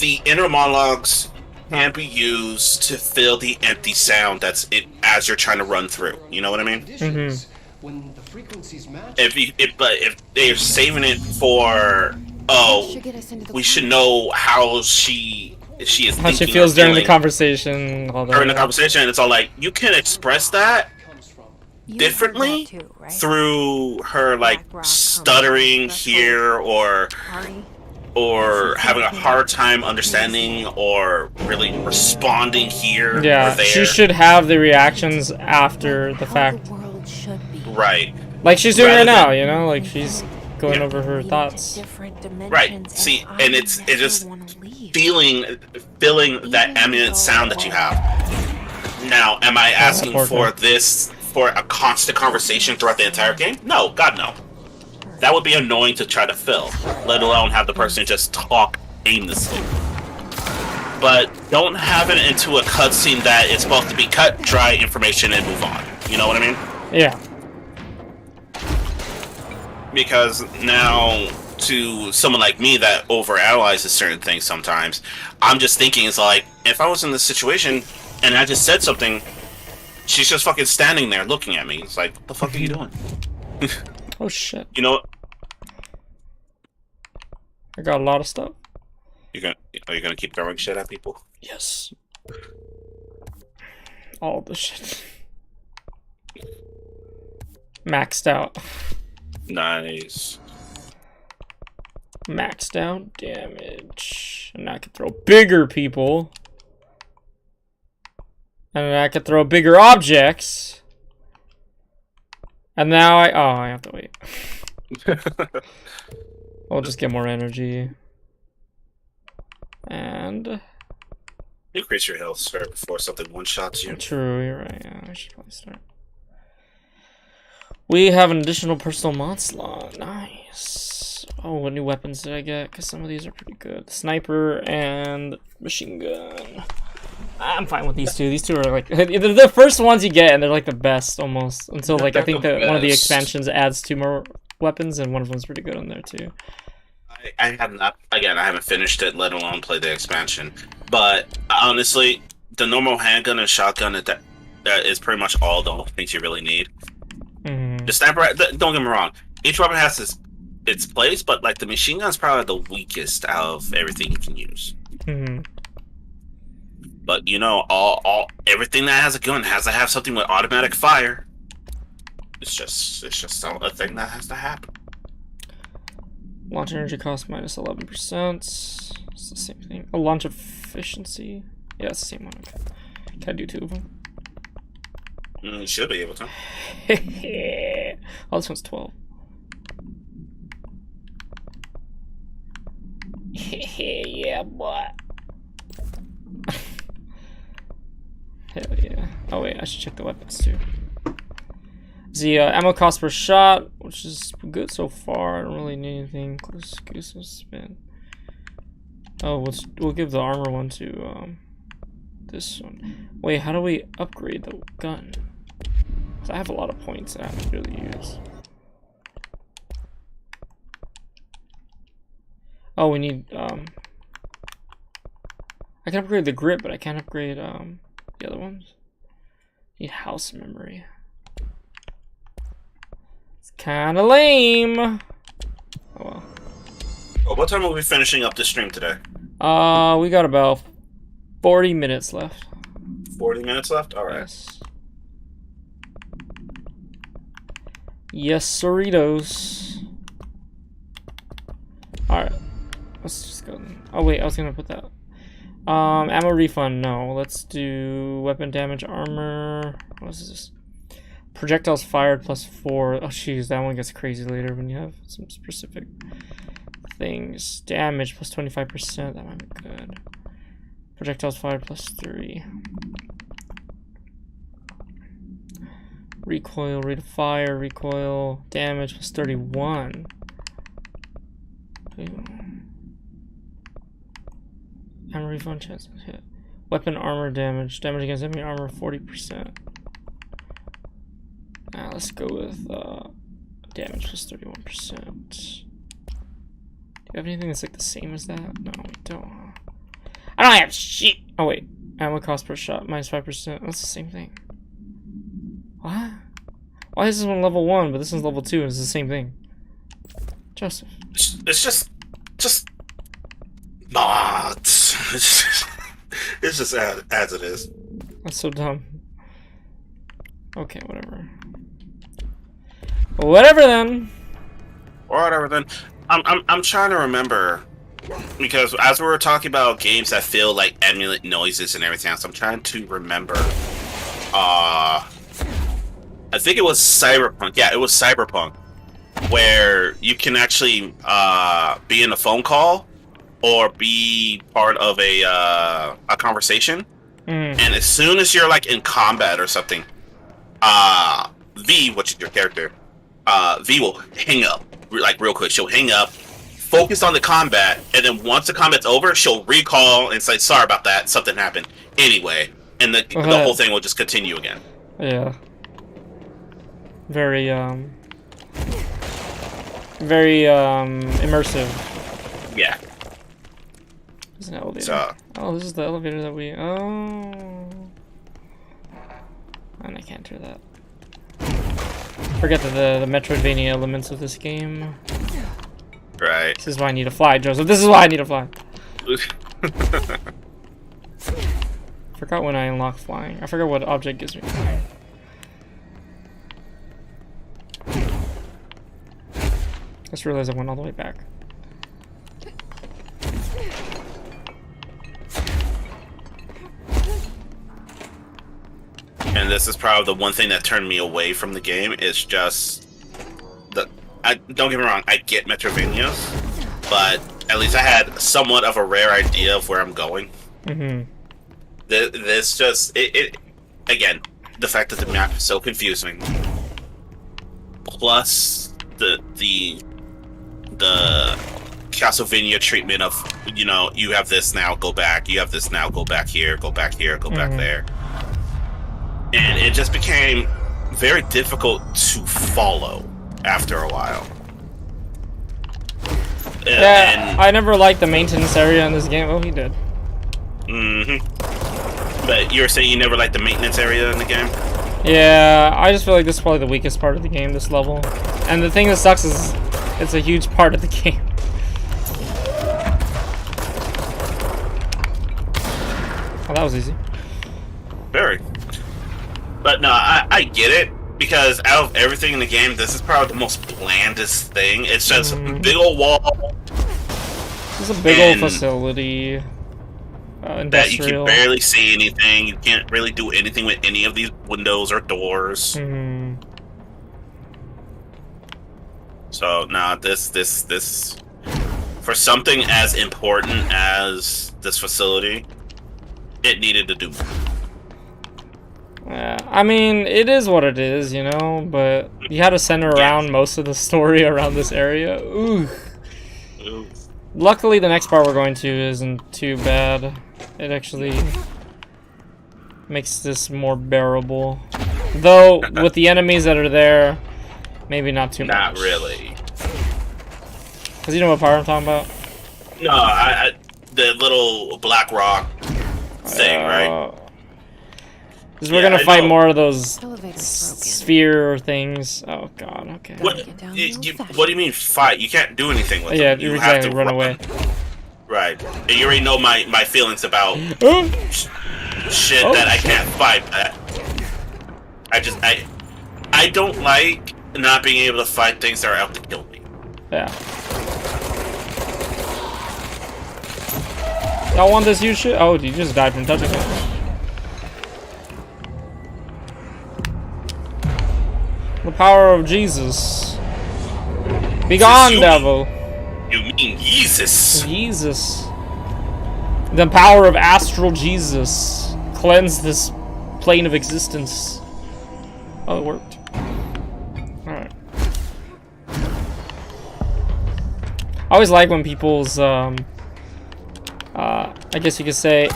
The inner monologues can be used to fill the empty sound that's it as you're trying to run through. You know what I mean? When the frequencies match. But if they're saving it for we should know how she is How she thinking feels or during the feeling conversation. All that. during the conversation, it's all like you can express that differently through her like stuttering here or having a hard time understanding or really responding here or Yeah, there. she should have the reactions after the fact. Right. Like she's doing Rather right now, than- you know? Like she's going over her thoughts. Right. See, and it's just feeling that ambient sound that you have. Now, am I asking for this for a constant conversation throughout the entire game? No, God no. That would be annoying to try to fill, let alone have the person just talk aimlessly. But don't have it into a cutscene that it's supposed to be cut, dry information, and move on. You know what I mean? Yeah. Because now, to someone like me that overanalyzes certain things sometimes, I'm just thinking, it's like, if I was in this situation and I just said something, she's just fucking standing there looking at me. It's like, what the fuck are you doing? Oh shit. You know, I got a lot of stuff. are you gonna keep throwing shit at people? Yes. All the shit. Maxed out. Nice. Maxed out damage. And I can throw bigger people. And I can throw bigger objects. And now I have to wait. I'll just get more energy. And Increase your health, sir, before something one-shots you. true, you're right. Yeah, I should probably start. We have an additional personal mod slot. Nice. Oh, what new weapons did I get? Because some of these are pretty good. Sniper and machine gun. I'm fine with these two. These two are like they're the first ones you get, and they're like the best almost until like I think that one of the expansions adds two more weapons, and one of them's pretty good on there too. I have not. Again, I haven't finished it, let alone play the expansion. But honestly, the normal handgun and shotgun that is pretty much all the things you really need. Mm-hmm. The sniper. Don't get me wrong. Each weapon has its place, but like the machine gun is probably the weakest out of everything you can use. Mm-hmm. But you know, everything that has a gun has to have something with automatic fire. It's just a thing that has to happen. Launch energy cost minus 11%. It's the same thing. Oh, launch efficiency. Yeah, it's the same one. Okay. Can I do 2 of them? You should be able to. Oh, this one's 12. Yeah, boy. Hell yeah. Oh wait, I should check the weapons too. The ammo cost per shot, which is good so far. I don't really need anything. Close spin. Oh, we'll give the armor one to this one. Wait, how do we upgrade the gun? 'Cause I have a lot of points that I haven't really used. Oh, we need I can upgrade the grip, but I can't upgrade the other ones. Need house memory. It's kinda lame. Oh well. Well, what time will we be finishing up the stream today? We got about 40 minutes left. 40 minutes left? Alright. Yes, Cerritos. Alright. Let's just go. Oh wait, I was gonna put that. Ammo refund, no. Let's do weapon damage, armor. What is this? Projectiles fired plus 4. Oh jeez, that one gets crazy later when you have some specific things. Damage plus 25%, that might be good. Projectiles fired plus 3. Recoil, rate of fire, recoil, damage plus 31. Ammo refund chance hit. Weapon armor damage. Damage against enemy armor 40%. Let's go with damage plus 31%. Do you have anything that's like the same as that? No, we don't. I don't have shit! Oh wait. Ammo cost per shot minus 5%. That's the same thing. What? Why is this one level 1 but this one's level 2 and it's the same thing? Joseph. It's just not. It's just as it is. That's so dumb. Okay, whatever. Whatever then. Whatever then. I'm trying to remember, because as we were talking about games that feel like emulate noises and everything else, I'm trying to remember. I think it was Cyberpunk. Yeah, it was Cyberpunk, where you can actually be in a phone call or be part of a conversation, and as soon as you're like in combat or something, V, which is your character, V will hang up like real quick. She'll hang up, focus on the combat, and then once the combat's over, she'll recall and say, "Sorry about that. Something happened." Anyway, and the whole thing will just continue again. Yeah. Very immersive. Yeah. There's an elevator. So, oh, this is the elevator that we. Oh. And I can't do that. Forget the Metroidvania elements of this game. Right. This is why I need to fly, Joseph. This is why I need to fly. Forgot when I unlock flying. I forgot what object gives me flying. Just realized I went all the way back. And this is probably the one thing that turned me away from the game. Is just don't get me wrong, I get Metroidvanias, but at least I had somewhat of a rare idea of where I'm going. This just it again, the fact that the map is so confusing, plus the Castlevania treatment of, you know, you have this now, go back, you have this now, go back here, go back here, go back there. And it just became very difficult to follow after a while. Yeah, I never liked the maintenance area in this game. Oh, he did. But you were saying you never liked the maintenance area in the game? Yeah, I just feel like this is probably the weakest part of the game, this level. And the thing that sucks is it's a huge part of the game. Oh, that was easy. Very. But no, I get it. Because out of everything in the game, this is probably the most blandest thing. It's just a big old wall. It's a big old facility. Industrial. That you can barely see anything. You can't really do anything with any of these windows or doors. So nah, this for something as important as this facility, it needed to do more. Yeah, I mean, it is what it is, you know, but you had to center around most of the story around this area. Ooh. Luckily, the next part we're going to isn't too bad. It actually makes this more bearable. Though, with the enemies that are there, maybe not too much. Not really. Because you know what part I'm talking about? No, the little black rock thing, right? Because we're gonna fight more of those sphere things. Oh god, okay. What do you mean fight? You can't do anything with them. You exactly, have to run away. Right. And you already know my feelings about shit that I can't fight. I don't like not being able to fight things that are out to kill me. Yeah. Y'all want this huge shit? Oh, you just died from touching it. The power of Jesus. Be gone, devil. You mean Jesus? Jesus. The power of astral Jesus. Cleanse this plane of existence. Oh, it worked. Alright. I always like when people's, I guess you could say,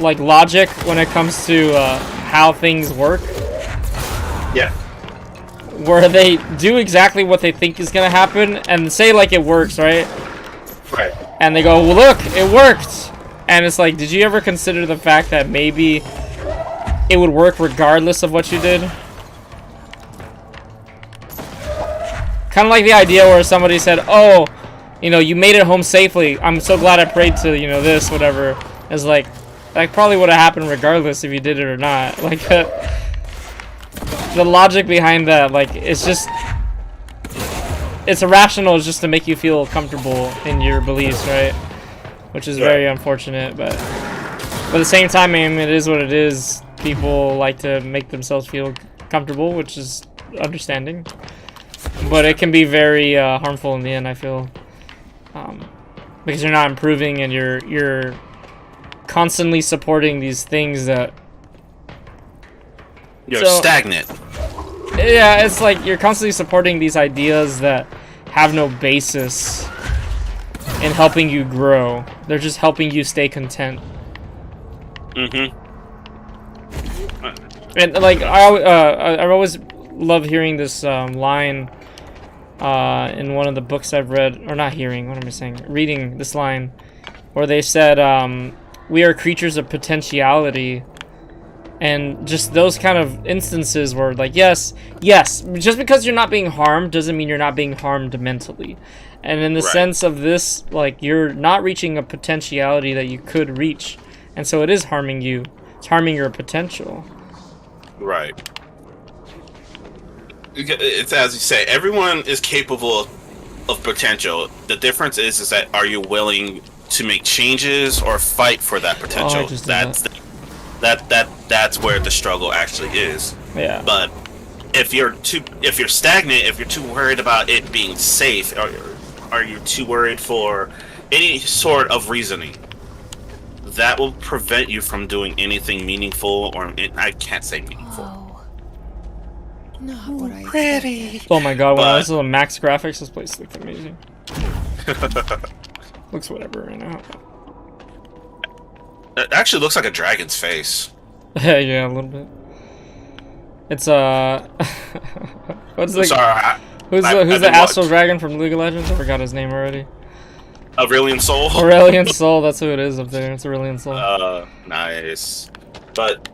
like, logic when it comes to, how things work. Yeah. Where they do exactly what they think is gonna happen and say like it works, right? Right. And they go, well, look, it worked. And it's like, did you ever consider the fact that maybe it would work regardless of what you did? Kind of like the idea where somebody said, oh, you know, you made it home safely. I'm so glad I prayed to, you know, this, whatever. It's like, that probably would have happened regardless if you did it or not. Like, the logic behind that, like, it's just... It's irrational just to make you feel comfortable in your beliefs, right? Which is very unfortunate, but... At the same time, I mean, it is what it is. People like to make themselves feel comfortable, which is understanding. But it can be very harmful in the end, I feel. Because you're not improving and you're constantly supporting these things that you're stagnant. Yeah, it's like you're constantly supporting these ideas that have no basis in helping you grow. They're just helping you stay content. And like I always love hearing this line in one of the books I've read, or not hearing, what am I saying? Reading this line where they said we are creatures of potentiality, and just those kind of instances where like yes, just because you're not being harmed doesn't mean you're not being harmed mentally. And in the sense of this, like, you're not reaching a potentiality that you could reach, and so it is harming you. It's harming your potential. Right. It's as you say, everyone is capable of potential. The difference is that are you willing to make changes or fight for that potential? That's where the struggle actually is. Yeah. But if you're stagnant, if you're too worried about it being safe, or are you too worried for any sort of reasoning, that will prevent you from doing anything meaningful, or I can't say meaningful. Oh. Not what I pretty. Oh my god, when I was on max graphics, this place looked amazing. Looks whatever right now. It actually looks like a dragon's face. Yeah, a little bit. It's what's I'm sorry, Who's the astral dragon from League of Legends? I forgot his name already. Aurelian Soul. Aurelian Soul, that's who it is up there. It's Aurelian Soul. Nice. But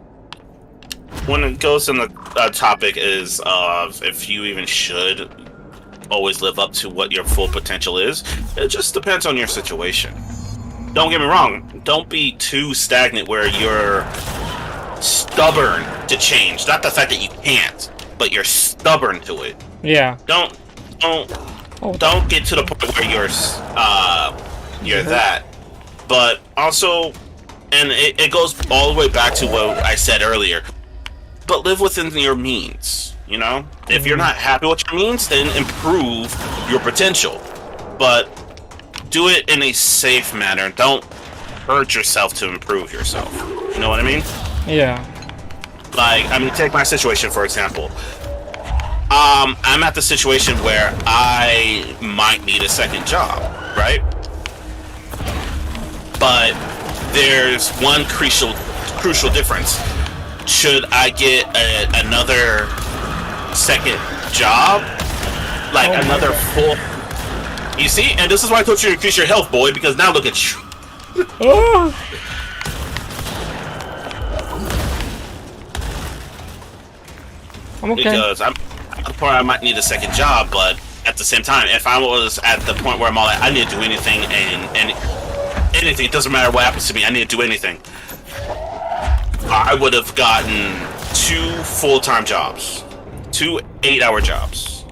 when it goes in the topic is of if you even should always live up to what your full potential is, it just depends on your situation. Don't get me wrong. Don't be too stagnant where you're stubborn to change. Not the fact that you can't, but you're stubborn to it. Yeah. Don't get to the point where you're that. But also, and it goes all the way back to what I said earlier. But live within your means. You know, if you're not happy with your means, then improve your potential. But do it in a safe manner. Don't hurt yourself to improve yourself. You know what I mean? Yeah. Like, I mean, take my situation for example. I'm at the situation where I might need a second job, right? But there's one crucial difference. Should I get another second job? Like another full... You see? And this is why I told you to increase your health, boy, because now look at you. I'm okay. Because I'm at the point where I might need a second job, but at the same time, if I was at the point where I'm all like, I need to do anything and anything, it doesn't matter what happens to me, I need to do anything, I would have gotten 2 full-time jobs, 2 8-hour jobs,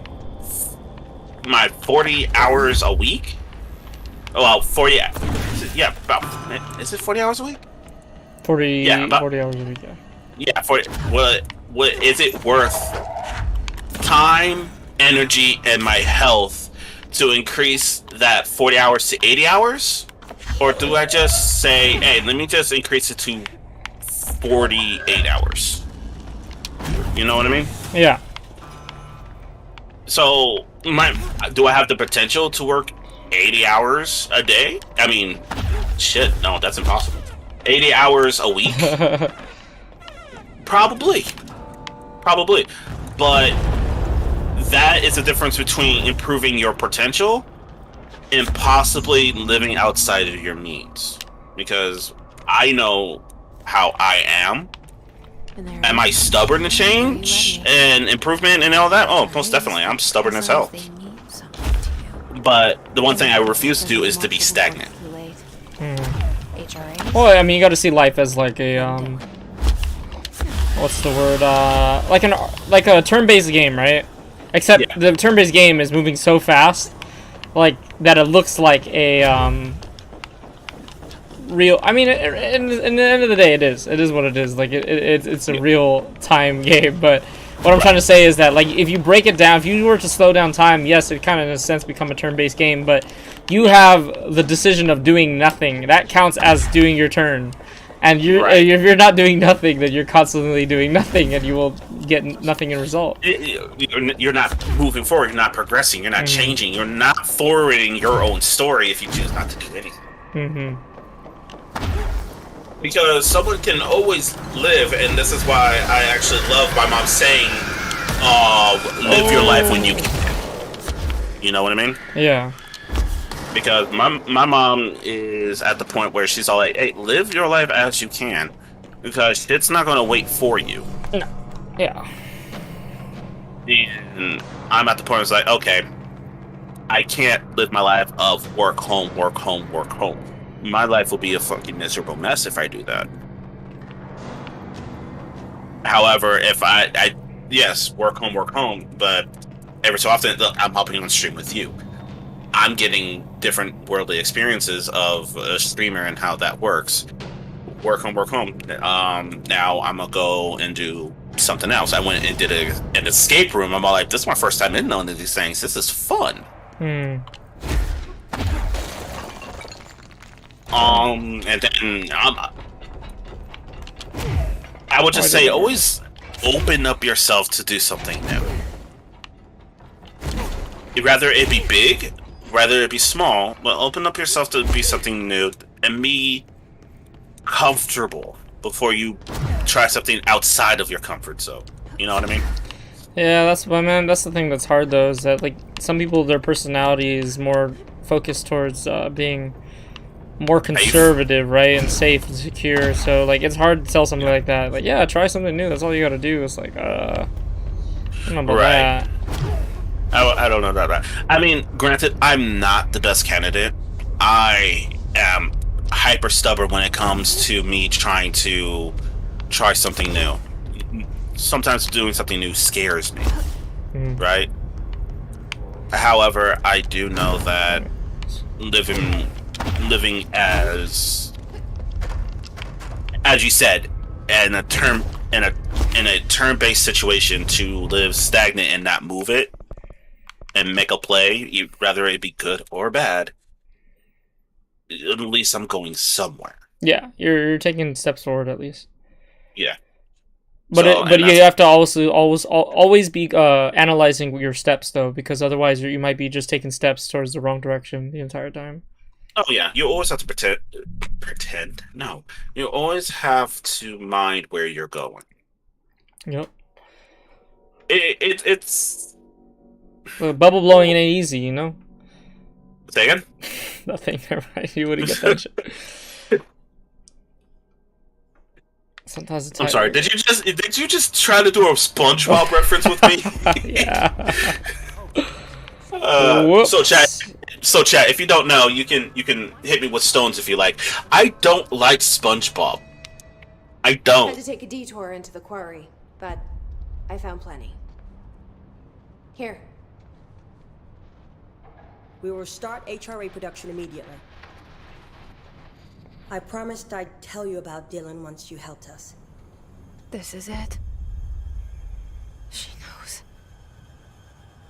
my 40 hours a week. Well, 40, yeah, about, is it 40 hours a week? 40, yeah, about, 40 hours a week, yeah. Yeah, 40, what is it worth time, energy, and my health to increase that 40 hours to 80 hours? Or do I just say, hey, let me just increase it to 48 hours? You know what I mean? Yeah. So, do I have the potential to work 80 hours a day? I mean, shit, no, that's impossible. 80 hours a week? Probably. But that is the difference between improving your potential and possibly living outside of your means. Because I know how I am. Am I stubborn to change and improvement and all that? Oh, most definitely. I'm stubborn as hell. But the one thing I refuse to do is to be stagnant. Well, I mean, you got to see life as like a what's the word? Like a turn-based game, right? Except the turn-based game is moving so fast, like that it looks like a real. I mean, in the end of the day, it is what it is. Like it's a real time game. But what I'm trying to say is that, like, if you break it down, if you were to slow down time, yes, it kind of in a sense become a turn-based game. But you have the decision of doing nothing. That counts as doing your turn. And if you're not doing nothing, then you're constantly doing nothing, and you will get nothing in result. You're not moving forward. You're not progressing. You're not changing. You're not forwarding your own story if you choose not to do anything. Because someone can always live, and this is why I actually love my mom saying, live your life when you can. You know what I mean? Yeah. Because my mom is at the point where she's all like, hey, live your life as you can. Because it's not going to wait for you. No. Yeah. And I'm at the point where it's like, okay, I can't live my life of work, home, work, home, work, home. My life will be a fucking miserable mess if I do that. However, if I yes, work, home, but every so often I'm hopping on stream with you. I'm getting different worldly experiences of a streamer and how that works. Work, home. Now I'm gonna go and do something else. I went and did an escape room. I'm all like, this is my first time in none of these things. This is fun. And then I would just say, always open up yourself to do something new. Rather it be big, rather it be small, but open up yourself to be something new and be comfortable before you try something outside of your comfort zone. You know what I mean? Yeah, that's what man. That's the thing that's hard though, is that like some people, their personality is more focused towards being more conservative, right, and safe and secure. So like it's hard to tell something like that. Like, yeah, try something new. That's all you gotta do. It's like, I don't know about that. I don't know about that. I mean, granted, I'm not the best candidate. I am hyper stubborn when it comes to me trying to try something new. Sometimes doing something new scares me, right? However, I do know that living as you said, in a turn-based situation, to live stagnant and not move it and make a play, whether it be good or bad, at least I'm going somewhere. Yeah, you're taking steps forward at least. Yeah. But So, but you have to always be analyzing your steps though, because otherwise you might be just taking steps towards the wrong direction the entire time. Oh yeah, you always have to pretend. No, you always have to mind where you're going. Yep. It's bubble blowing ain't easy, you know. Say again? Nothing. Right? You wouldn't get that shit. Sometimes it's. I'm sorry. Did you just try to do a SpongeBob reference with me? Yeah. So chat. If you don't know, you can hit me with stones if you like. I don't like SpongeBob. I don't. I had to take a detour into the quarry, but I found plenty. Here. We will start HRA production immediately. I promised I'd tell you about Dylan once you helped us. This is it. She knows.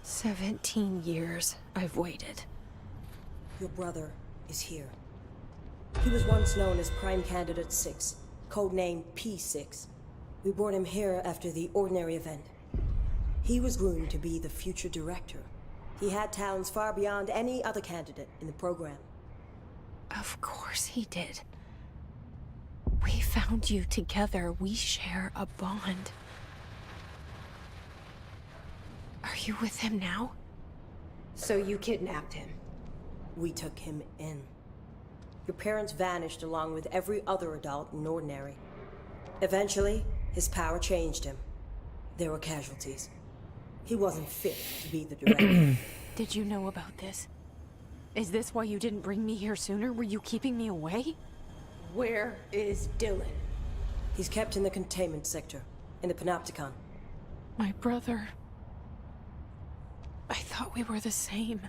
17 years I've waited. Your brother is here. He was once known as Prime Candidate 6, codenamed P6. We brought him here after the ordinary event. He was groomed to be the future director. He had talents far beyond any other candidate in the program. Of course he did. We found you together. We share a bond. Are you with him now? So you kidnapped him? We took him in. Your parents vanished along with every other adult in Ordinary. Eventually, his power changed him. There were casualties. He wasn't fit to be the director. Did you know about this? Is this why you didn't bring me here sooner? Were you keeping me away? Where is Dylan? He's kept in the containment sector, in the Panopticon. My brother. I thought we were the same.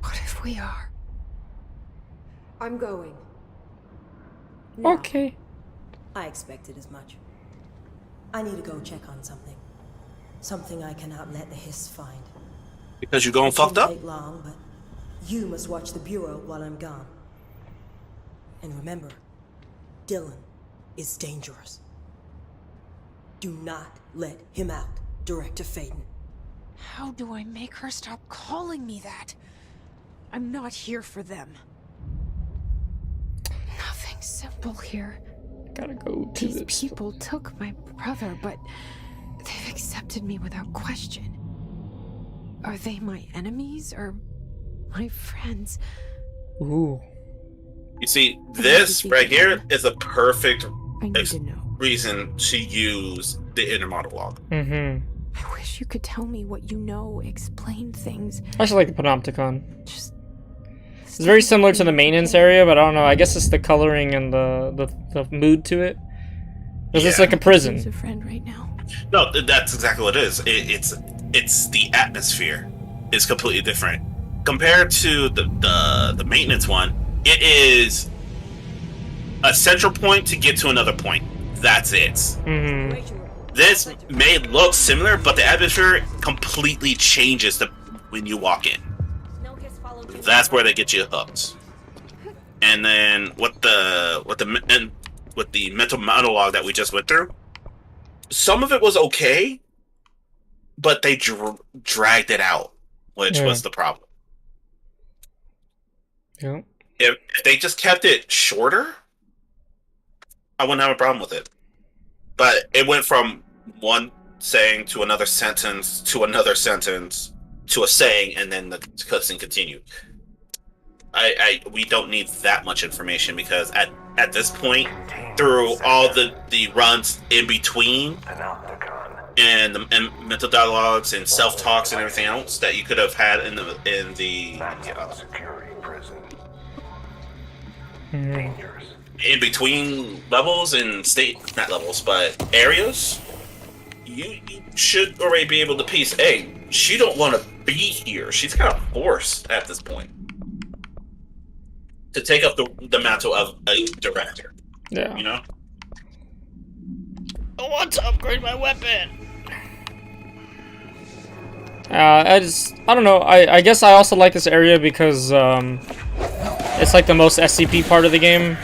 What if we are? I'm going. No. Okay. I expected as much. I need to go check on something. Something I cannot let the Hiss find. Because you're going fucked up? It won't take long, but you must watch the Bureau while I'm gone. And remember, Dylan is dangerous. Do not let him out, Director Faden. How do I make her stop calling me that? I'm not here for them. Nothing simple here. Gotta go to These people took my brother, but they've accepted me without question. Are they my enemies or my friends? Ooh. You see, this right here is a perfect reason to use the inner monologue. Mm-hmm. I wish you could tell me what you know, explain things. I actually like the Panopticon. It's very similar to the maintenance area, but I don't know. I guess it's the coloring and the mood to it. Because it's like a prison. He's a friend right now. No, that's exactly what it is. It's the atmosphere is completely different compared to the maintenance one. It is a central point to get to another point. That's it. Mm-hmm. This may look similar, but the atmosphere completely changes when you walk in. That's where they get you hooked. And then with the mental monologue that we just went through, some of it was okay, but they dragged it out, which was the problem. Yeah. If they just kept it shorter, I wouldn't have a problem with it. But it went from one saying to another sentence to another sentence to a saying, and then the cutscene continued. We don't need that much information because at this point, through all the runs in between, and mental dialogues and self talks and everything else that you could have had in the in between levels and not levels, but areas, you should already be able to piece. Hey, she don't want to be here. She's kind of forced at this point to take up the mantle of a director. Yeah. You know? I want to upgrade my weapon. I don't know. I guess I also like this area because it's like the most SCP part of the game.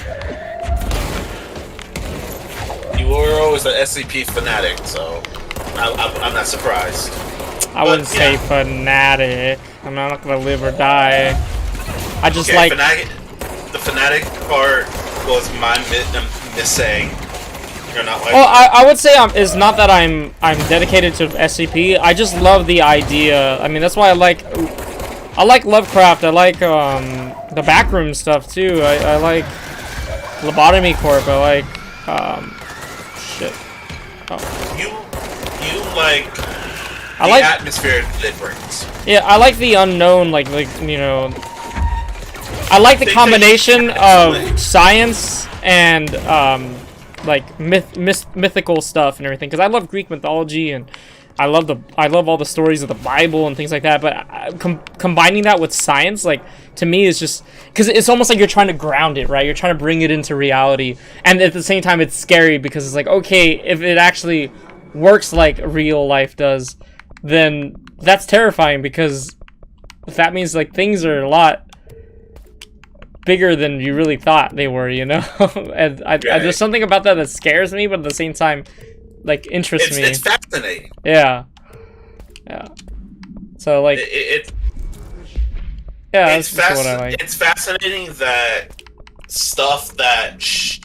You were always an SCP fanatic, so I'm not surprised. I wouldn't say fanatic. I'm not gonna live or die. I just like the fanatic part was my missing. You're not like. Well, I would say it's not that I'm dedicated to SCP. I just love the idea. I mean, that's why I like Lovecraft. I like the backroom stuff too. I like Lobotomy Corp. I like shit. Oh. You like the atmosphere that it brings. Yeah, I like the unknown. Like you know. I like the combination of science and like mythical stuff and everything, because I love Greek mythology and I love all the stories of the Bible and things like that. But combining that with science, like, to me, is just because it's almost like you're trying to ground it, right? You're trying to bring it into reality, and at the same time, it's scary because it's like, okay, if it actually works like real life does, then that's terrifying, because that means like things are a lot bigger than you really thought they were, you know? And there's something about that scares me, but at the same time, like, interests me. It's fascinating. Yeah. So, like, that's just what I like. It's fascinating that stuff that should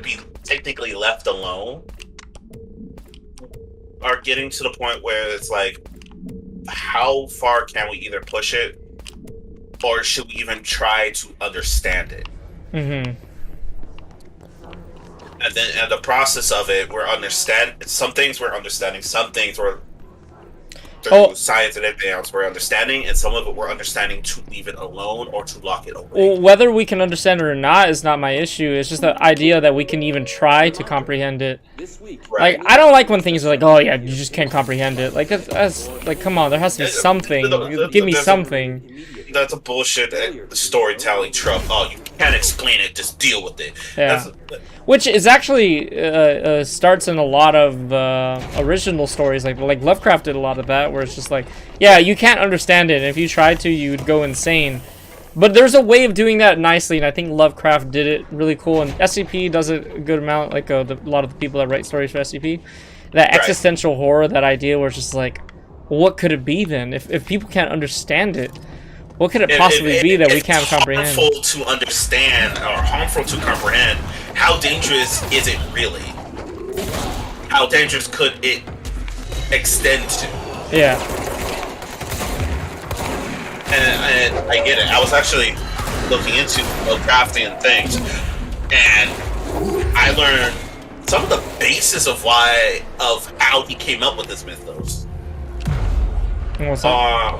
be technically left alone are getting to the point where it's like, how far can we either push it, or should we even try to understand it? Mm-hmm. And then, in the process of it, we're understanding some things. Some things we're through science and everything else we're understanding, and some of it we're understanding to leave it alone or to lock it away. Well, whether we can understand it or not is not my issue. It's just the idea that we can even try to comprehend it. Right. Like, I don't like when things are like, oh yeah, you just can't comprehend it. Like, that's like, come on, there has to be something. Give me something. That's a bullshit storytelling trope. Oh, you can't explain it, just deal with it. Yeah. Which is actually starts in a lot of original stories. Like Lovecraft did a lot of that, where it's just like, yeah, you can't understand it, and if you tried to, you would go insane. But there's a way of doing that nicely, and I think Lovecraft did it really cool, and SCP does it a good amount, like a lot of the people that write stories for SCP. That existential horror, that idea where it's just like, what could it be then? If people can't understand it, what could it possibly be that we can't comprehend? It's harmful to understand, or harmful to comprehend. How dangerous is it really? How dangerous could it extend to? Yeah. And I get it. I was actually looking into crafting and things, and I learned some of the basis of how he came up with this mythos. What's that?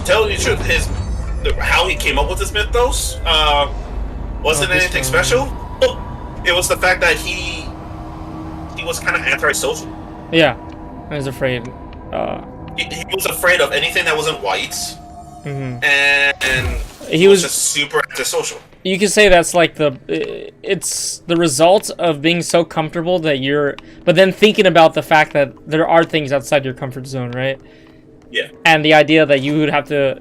Telling you the truth, how he came up with this mythos wasn't anything special. It was the fact that he was kind of antisocial. Yeah, I was afraid. He was afraid of anything that wasn't white, and he was just super antisocial. You could say that's like it's the result of being so comfortable that but then thinking about the fact that there are things outside your comfort zone, right? Yeah. And the idea that you would have to,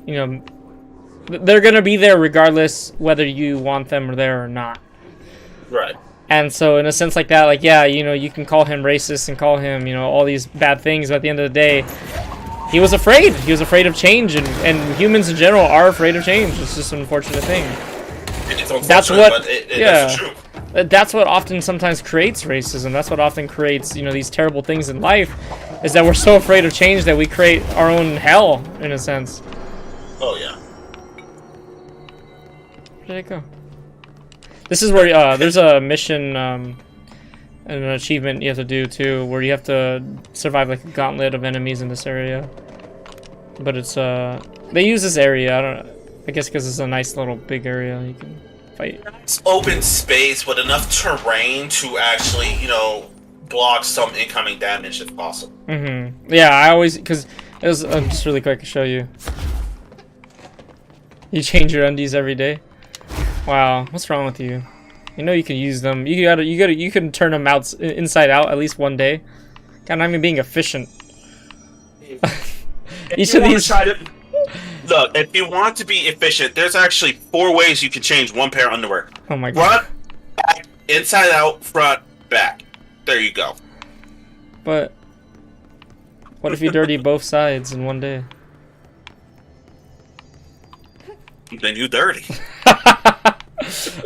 they're going to be there regardless whether you want them or there or not. Right. And so in a sense like that, like, yeah, you can call him racist and call him, all these bad things, but at the end of the day, he was afraid. He was afraid of change, and humans in general are afraid of change. It's just an unfortunate thing. It's unfortunate, but that's true. that's what often sometimes creates racism. That's what often creates, you know, these terrible things in life, is that we're so afraid of change that we create our own hell, in a sense. Oh yeah. Where did it go? This is where there's a mission and an achievement you have to do too, where you have to survive like a gauntlet of enemies in this area. But it's they use this area, I guess because it's a nice little big area you can fight. It's open space with enough terrain to actually, you know, block some incoming damage if possible. Yeah, I always, because it was just really quick to show you. You change your undies every day. Wow, what's wrong with you? You know you can use them. You can turn them out inside out at least one day. God, I'm even being efficient. Each of these. Look, if you want to be efficient, there's actually 4 ways you can change one pair of underwear. Oh my god. Front, back, inside out, front, back. There you go. But what if you dirty both sides in one day? Then you dirty.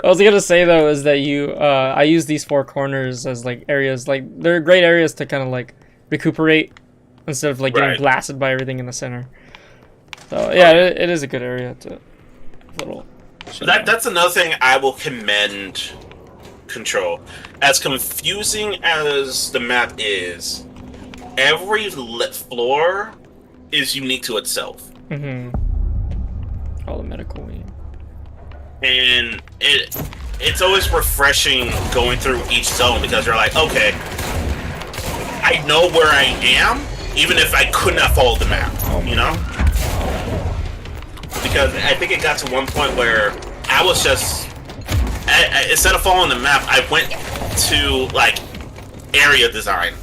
I was gonna say though is that I use these 4 corners as like areas, like they're great areas to kind of like recuperate instead of like getting blasted by everything in the center. So yeah, it is a good area to little. That's another thing I will commend Control. As confusing as the map is, every floor is unique to itself. All the medical wing. And it's always refreshing going through each zone because you're like, okay, I know where I am, even if I could not follow the map, you know? Because I think it got to one point where I was just, instead of following the map, I went to like area design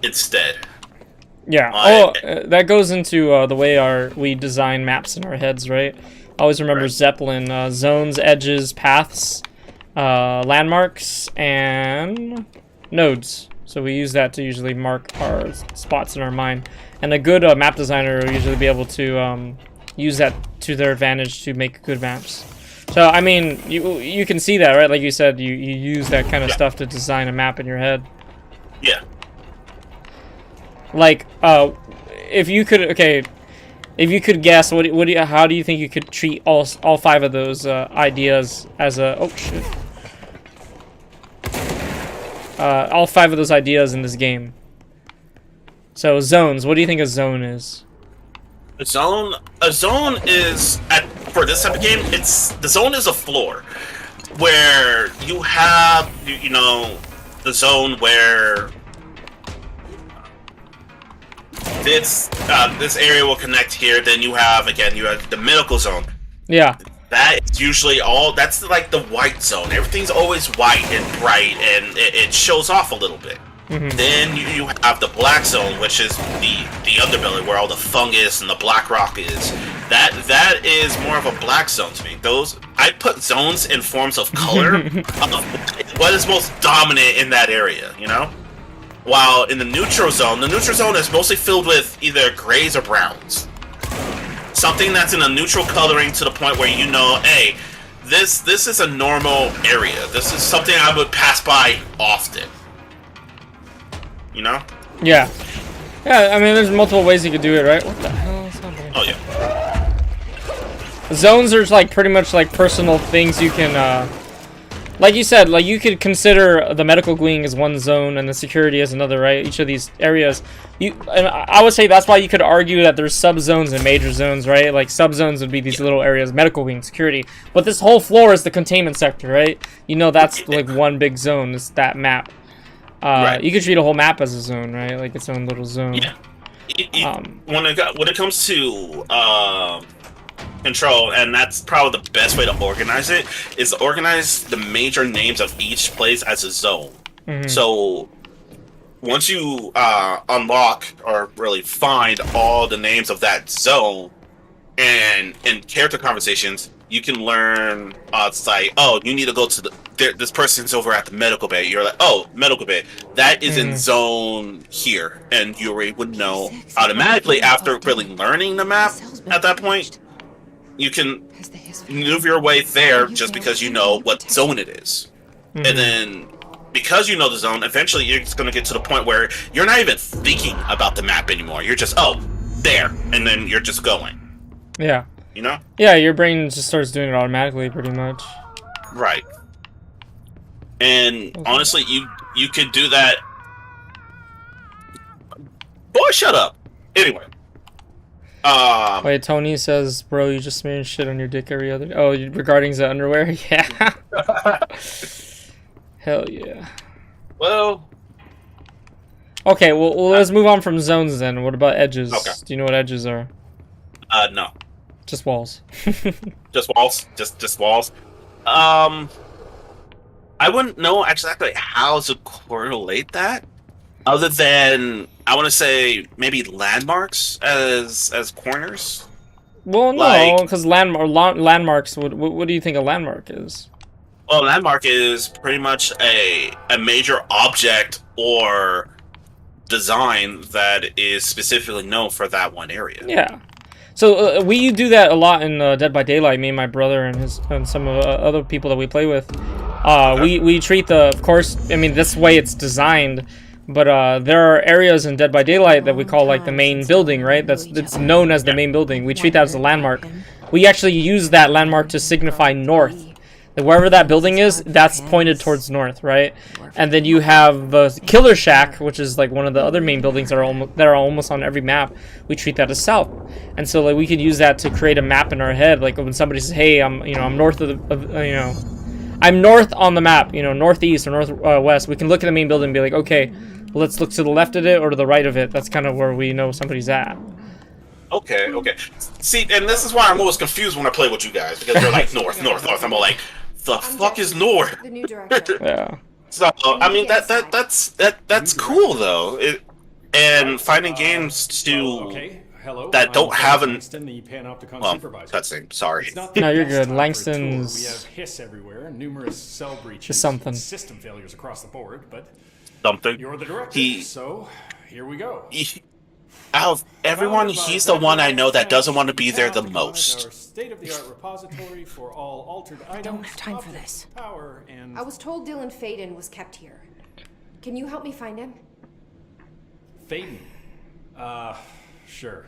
instead. Yeah. That goes into the way we design maps in our heads, right? I always remember Zeppelin, zones, edges, paths, landmarks, and nodes. So we use that to usually mark our spots in our mind. And a good map designer will usually be able to use that to their advantage to make good maps. So, I mean, you can see that, right? Like you said, you use that kind of stuff to design a map in your head. Yeah. Like, if you could, if you could guess, how do you think you could treat all 5 of those ideas as a, oh shit. All 5 of those ideas in this game. So zones, what do you think a zone is? A zone is, for this type of game, the zone is a floor where you have, you know, the zone where this area will connect here. Then you have the medical zone. Yeah. That's usually that's like the white zone. Everything's always white and bright, and it shows off a little bit. Then you have the black zone, which is the underbelly where all the fungus and the black rock is. That is more of a black zone to me. I put zones in forms of color of what is most dominant in that area, you know? While in the neutral zone is mostly filled with either grays or browns. Something that's in a neutral coloring to the point where you know, hey, this is a normal area. This is something I would pass by often. You know? Yeah. Yeah, I mean, there's multiple ways you could do it, right? What the hell is happening? Oh, yeah. Zones are like pretty much like personal things you can, like you said, like you could consider the medical wing as one zone and the security as another, right? Each of these areas. And I would say that's why you could argue that there's sub-zones and major zones, right? Like sub-zones would be these little areas, medical wing, security. But this whole floor is the containment sector, right? You know that's like one big zone, is that map. You could treat a whole map as a zone, right? Like its own little zone. Yeah. When it comes to Control, and that's probably the best way to organize it, is to organize the major names of each place as a zone. So once you unlock or really find all the names of that zone, and in character conversations, you can learn, it's like, oh, you need to go to this person's over at the medical bay. You're like, oh, medical bay. That is in zone here. And you would know automatically after really learning the map at that point. You can move your way there just because you know what zone it is. And then, because you know the zone, eventually you're just going to get to the point where you're not even thinking about the map anymore. You're just, oh, there. And then you're just going. Yeah. You know? Yeah, your brain just starts doing it automatically, pretty much. Right. And honestly, you could do that. Boy, shut up. Anyway. Wait, Tony says, bro, you just smearing shit on your dick every other... Oh, regarding the underwear? Yeah. Hell yeah. Well... Okay, well, let's move on from zones then. What about edges? Okay. Do you know what edges are? No. Just walls. Just walls? Just walls? I wouldn't know exactly how to correlate that. Other than, I want to say, maybe landmarks as corners? Well, no, because landmarks, what do you think a landmark is? Well, a landmark is pretty much a major object or design that is specifically known for that one area. Yeah. So we do that a lot in Dead by Daylight, me and my brother and some of the other people that we play with. We treat of course, I mean, this way it's designed. But there are areas in Dead by Daylight that we call like the main building, right? It's known as the main building. We treat that as a landmark. We actually use that landmark to signify north. Wherever that building is, that's pointed towards north, right? And then you have the Killer Shack, which is like one of the other main buildings that are almost on every map. We treat that as south, and so like we could use that to create a map in our head. Like when somebody says, "Hey, I'm north I'm north on the map, northeast or northwest." We can look at the main building and be like, okay, let's look to the left of it or to the right of it. That's kind of where we know somebody's at. Okay. See, and this is why I'm always confused when I play with you guys, because they're like north. I'm all like, the fuck is north? The new director. Yeah. So I mean that's cool though. And finding games that don't have an cutscene. Sorry. No, you're good. Langston's We have hiss everywhere, numerous cell breaches, something. system failures across the board, but Something. you're the director, so here we go. Out of everyone, he's the one I know that doesn't want to be there the most. State-of-the-art repository for all altered items. Don't have time for this. Power and I was told Dylan Faden was kept here. Can you help me find him? Faden. Sure.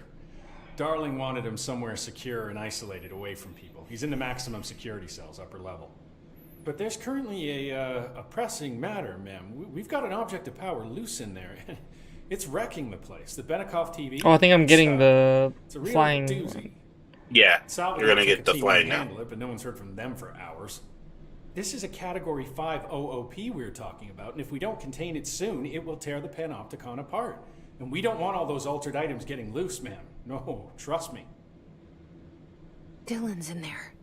Darling wanted him somewhere secure and isolated away from people. He's in the maximum security cells, upper level. But there's currently a pressing matter, ma'am. We've got an object of power loose in there. It's wrecking the place. The Benikoff TV. Oh, I think I'm getting the it's a real flying. doozy. Yeah, Salvador you're gonna took get a the team flying to now. handle it, but no one's heard from them for hours. This is a Category 5 OOP we're talking about, and if we don't contain it soon, it will tear the Panopticon apart. And we don't want all those altered items getting loose, ma'am. No, trust me. Dylan's in there.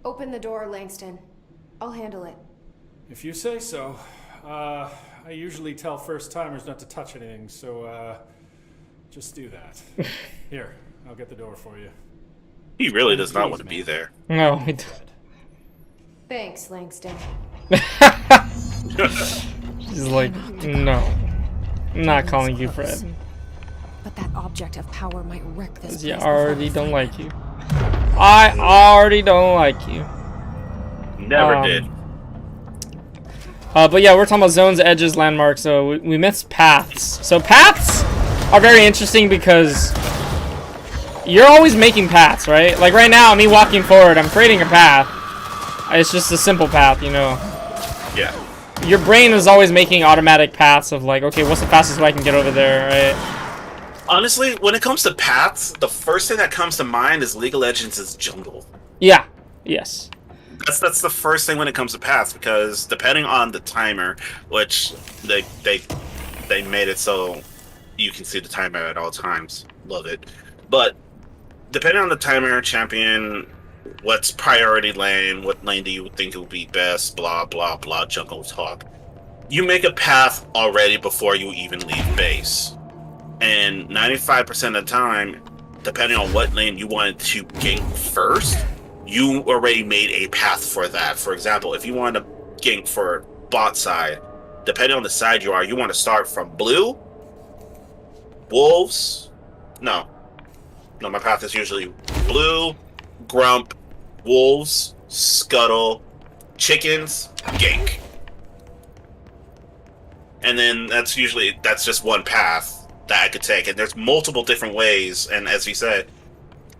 Open the door, Langston. I'll handle it. If you say so. I usually tell first-timers not to touch anything, so, just do that. Here, I'll get the door for you. He really does not want to be there. No, he doesn't. Thanks, Langston. She's like, no. I'm not calling you Fred. Listen, but that object of power might wreck this place. Yeah, I already don't like you. I already don't like you. Never did. But yeah, we're talking about zones, edges, landmarks, so we missed paths. So paths are very interesting because you're always making paths, right? Like right now, me walking forward, I'm creating a path. It's just a simple path, Yeah. Your brain is always making automatic paths of like, okay, what's the fastest way I can get over there, right? Honestly, when it comes to paths, the first thing that comes to mind is League of Legends' jungle. Yeah. Yes. That's the first thing when it comes to paths, because depending on the timer, which they made it so you can see the timer at all times. Love it. But depending on the timer, champion, what's priority lane, what lane do you think will be best, blah blah blah, jungle talk. You make a path already before you even leave base. And 95% of the time, depending on what lane you wanted to gank first, you already made a path for that. For example, if you want to gank for bot side, depending on the side you are, you want to start from blue, wolves. No, my path is usually blue, grump, wolves, scuttle, chickens, gank. And then that's just one path that I could take. And there's multiple different ways, and as you said,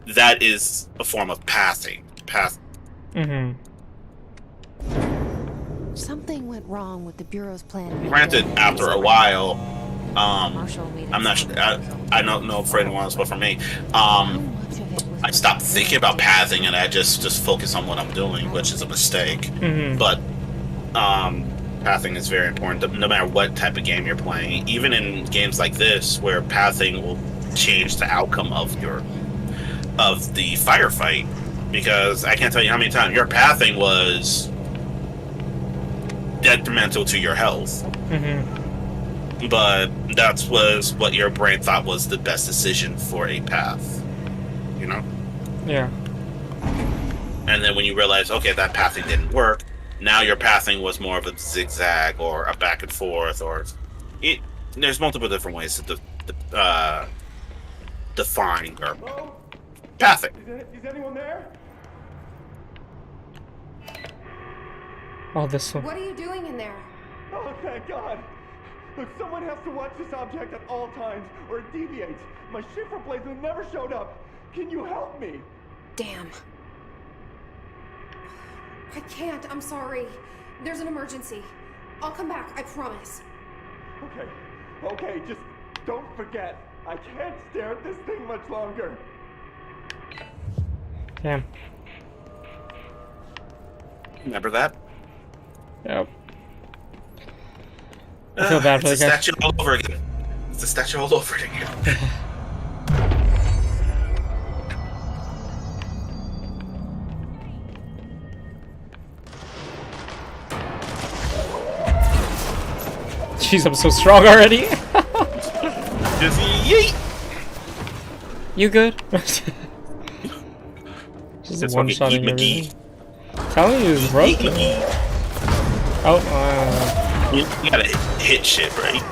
that is a form of pathing. Mm-hmm. Something went wrong with the Bureau's plan. Granted, after a while, I'm not sure, I don't know for anyone else, but for me, I stopped thinking about pathing and I just focus on what I'm doing, which is a mistake. Mm-hmm. But pathing is very important, no matter what type of game you're playing. Even in games like this, where pathing will change the outcome of the firefight, because I can't tell you how many times your pathing was detrimental to your health. Mm-hmm. But that was what your brain thought was the best decision for a path. You know? Yeah. And then when you realize, okay, that pathing didn't work, now your pathing was more of a zigzag or a back and forth, or there's multiple different ways to define or pathing. Is anyone there? Oh, this one. What are you doing in there? Oh, thank God. Look, someone has to watch this object at all times, or it deviates. My shift replacement never showed up. Can you help me? Damn. I can't, I'm sorry. There's an emergency. I'll come back, I promise. Okay, just don't forget. I can't stare at this thing much longer. Damn. Remember that? Yep. I feel bad for the guy. It's a statue all over again. It's a statue all over again. Jeez, I'm so strong already. Just yeet. You good? Just It's one-shotting fucking everything. Telling you, it's broken. Oh, you gotta hit shit, right?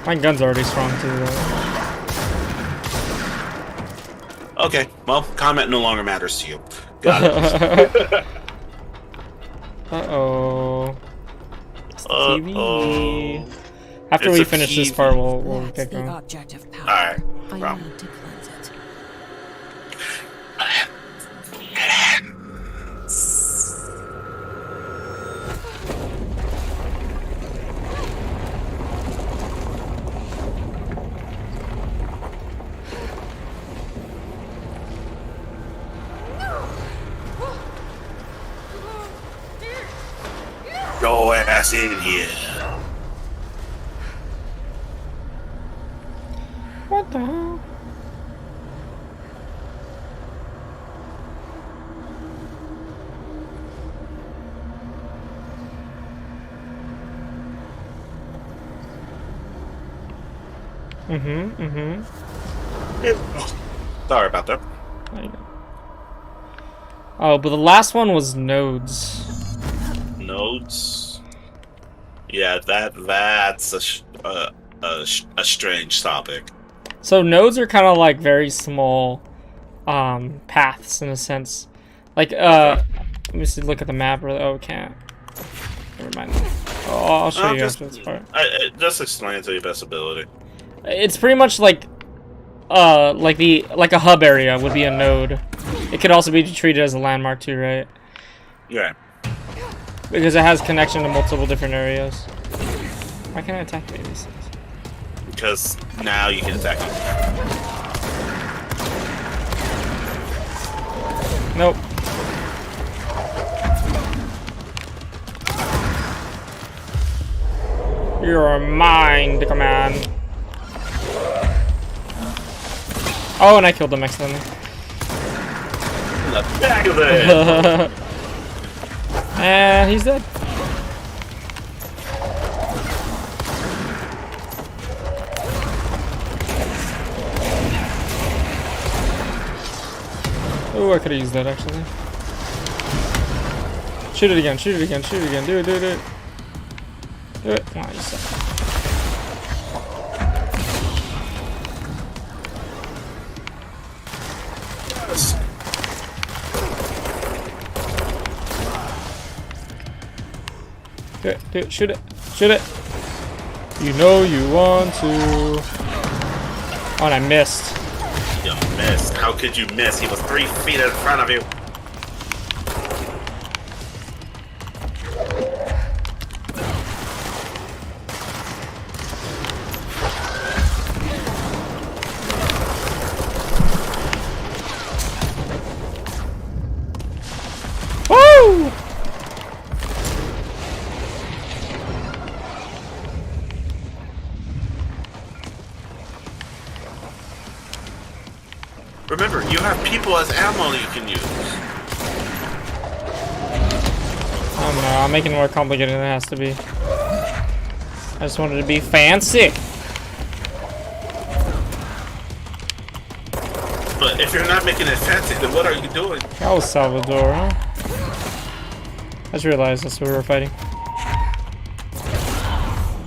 my gun's already strong too, though. Okay, well, combat no longer matters to you. Got it. Uh-oh. It's the TV. After It's we a finish this TV. part, we'll That's pick the on. object of power. Alright, I problem. need to cleanse it. Your ass in here. What the hell? Sorry about that. There you go. Oh, but the last one was nodes. Nodes. Yeah, that's a strange topic. So nodes are kind of like very small paths in a sense. Like let me see, look at the map. Really, oh, can't. Never mind. Oh, I'll show you after this part. Just explain it to your best ability. It's pretty much like a hub area would be a node. It could also be treated as a landmark too, right? Yeah. Because it has connection to multiple different areas. Why can't I attack any of these things? Because now you can attack him. Nope. You're mine, the command. Oh, and I killed him accidentally. In the back of it. And he's dead. Oh, I could have used that actually. Shoot it again, shoot it again, shoot it again. Do it, do it, do it. Do it. Oh, you suck. Do it, shoot it, shoot it. You know you want to. Oh, and I missed. You missed. How could you miss? He was 3 feet in front of you. Woo! Remember, you have people as ammo you can use. Oh no, I'm making it more complicated than it has to be. I just wanted to be fancy. But if you're not making it fancy, then what are you doing? That was Salvador, huh? I just realized that's what we were fighting.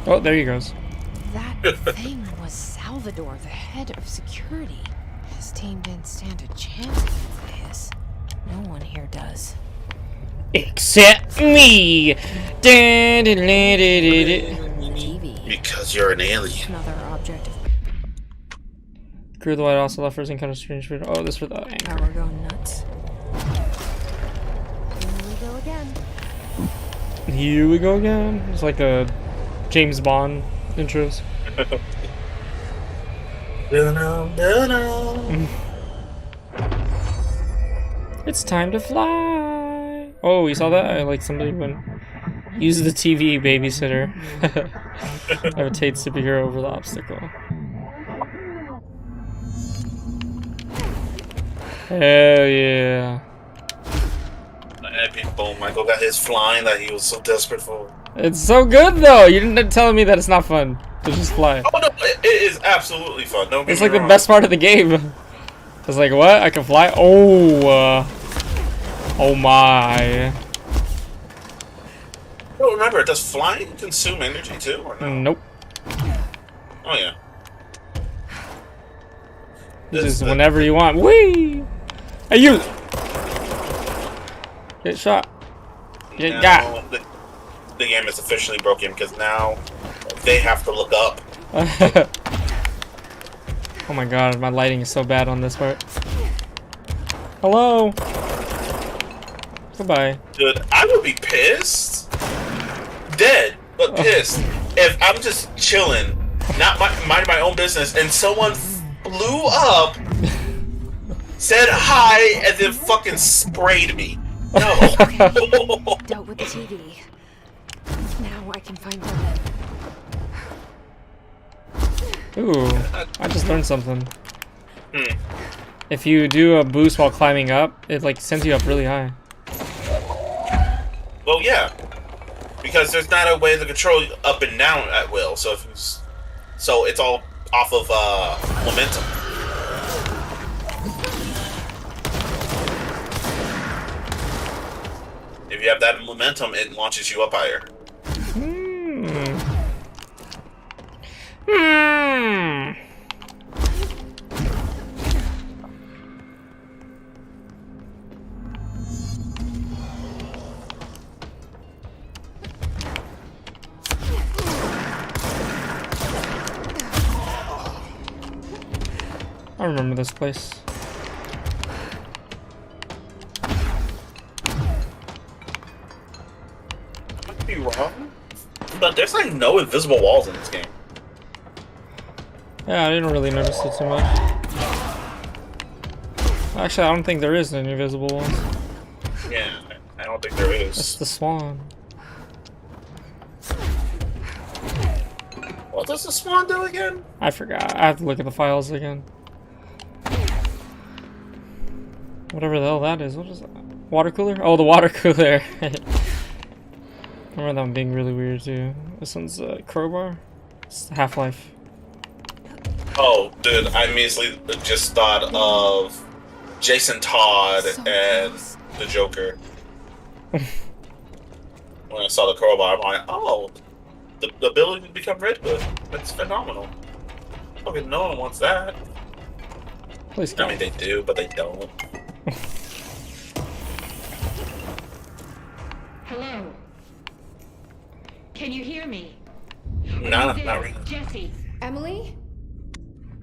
Oh, there he goes. That thing was Salvador, the head of security. His team didn't stand a chance against his. No one here does. Except me! TV. Because you're an alien. Another object of Crew of the White also left for his encounter strange food. Oh, this for the anchor. power going nuts. Here we go again. Here we go again. It's like a James Bond intros. It's time to fly. Oh, you saw that? Like somebody went use the TV babysitter. Rotate superhero over the obstacle. Hell yeah. Epic boom. Michael got his flying that he was so desperate for. It's so good though. You didn't tell me that it's not fun to just fly. Oh no, it is absolutely fun. Don't get It's me like the wrong. best part of the game. It's like, what? I can fly? Oh, oh my. Oh, remember, does flying consume energy too, or no? Nope. Oh yeah. Just whenever you want. Whee! Hey, you! Get shot. Get got. Now, the game is officially broken because now they have to look up. Oh my god, my lighting is so bad on this part. Hello? Goodbye. Dude, I would be pissed. Dead, but pissed. If I'm just chilling, not mind my own business, and someone blew up, said hi, and then fucking sprayed me. No. Dealt with the TV. Now I can find them. Ooh, I just learned something. If you do a boost while climbing up, it like sends you up really high. Well, yeah, because there's not a way to control up and down at will. So if you, so it's all off of momentum. If you have that momentum, it launches you up higher. I remember this place. I might be wrong, but there's like no invisible walls in this game. Yeah, I didn't really notice it too much. Actually, I don't think there is any invisible walls. Yeah, I don't think there is. It's the swan. What does the swan do again? I forgot. I have to look at the files again. Whatever the hell that is. What is that? Water cooler? Oh, the water cooler. I remember that one being really weird too. This one's a crowbar. It's Half-Life. Oh, dude, I immediately just thought of Jason Todd and the Joker. When I saw the crowbar, I'm like, oh, the ability to become Red Hood. That's phenomenal. Okay, no one wants that. Please I mean, they do, but they don't. Hello. Can you hear me? No, not really. Jesse. Emily?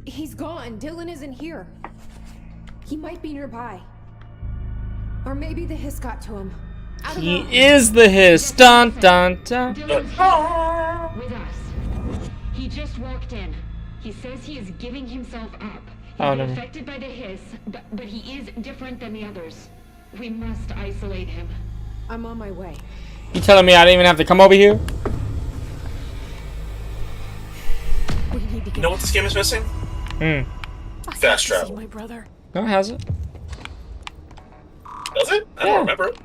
He's gone. Dylan isn't here. He might be nearby. Or maybe the hiss got to him. I don't know. He is the hiss. Dun dun dun. With us. He just walked in. He says he is giving himself up. He's no. affected by the hiss, but he is different than the others. We must isolate him. I'm on my way. You telling me I didn't even have to come over here? You know what this game is missing? Fast travel. My brother. No, it has it. Does it? I don't remember it.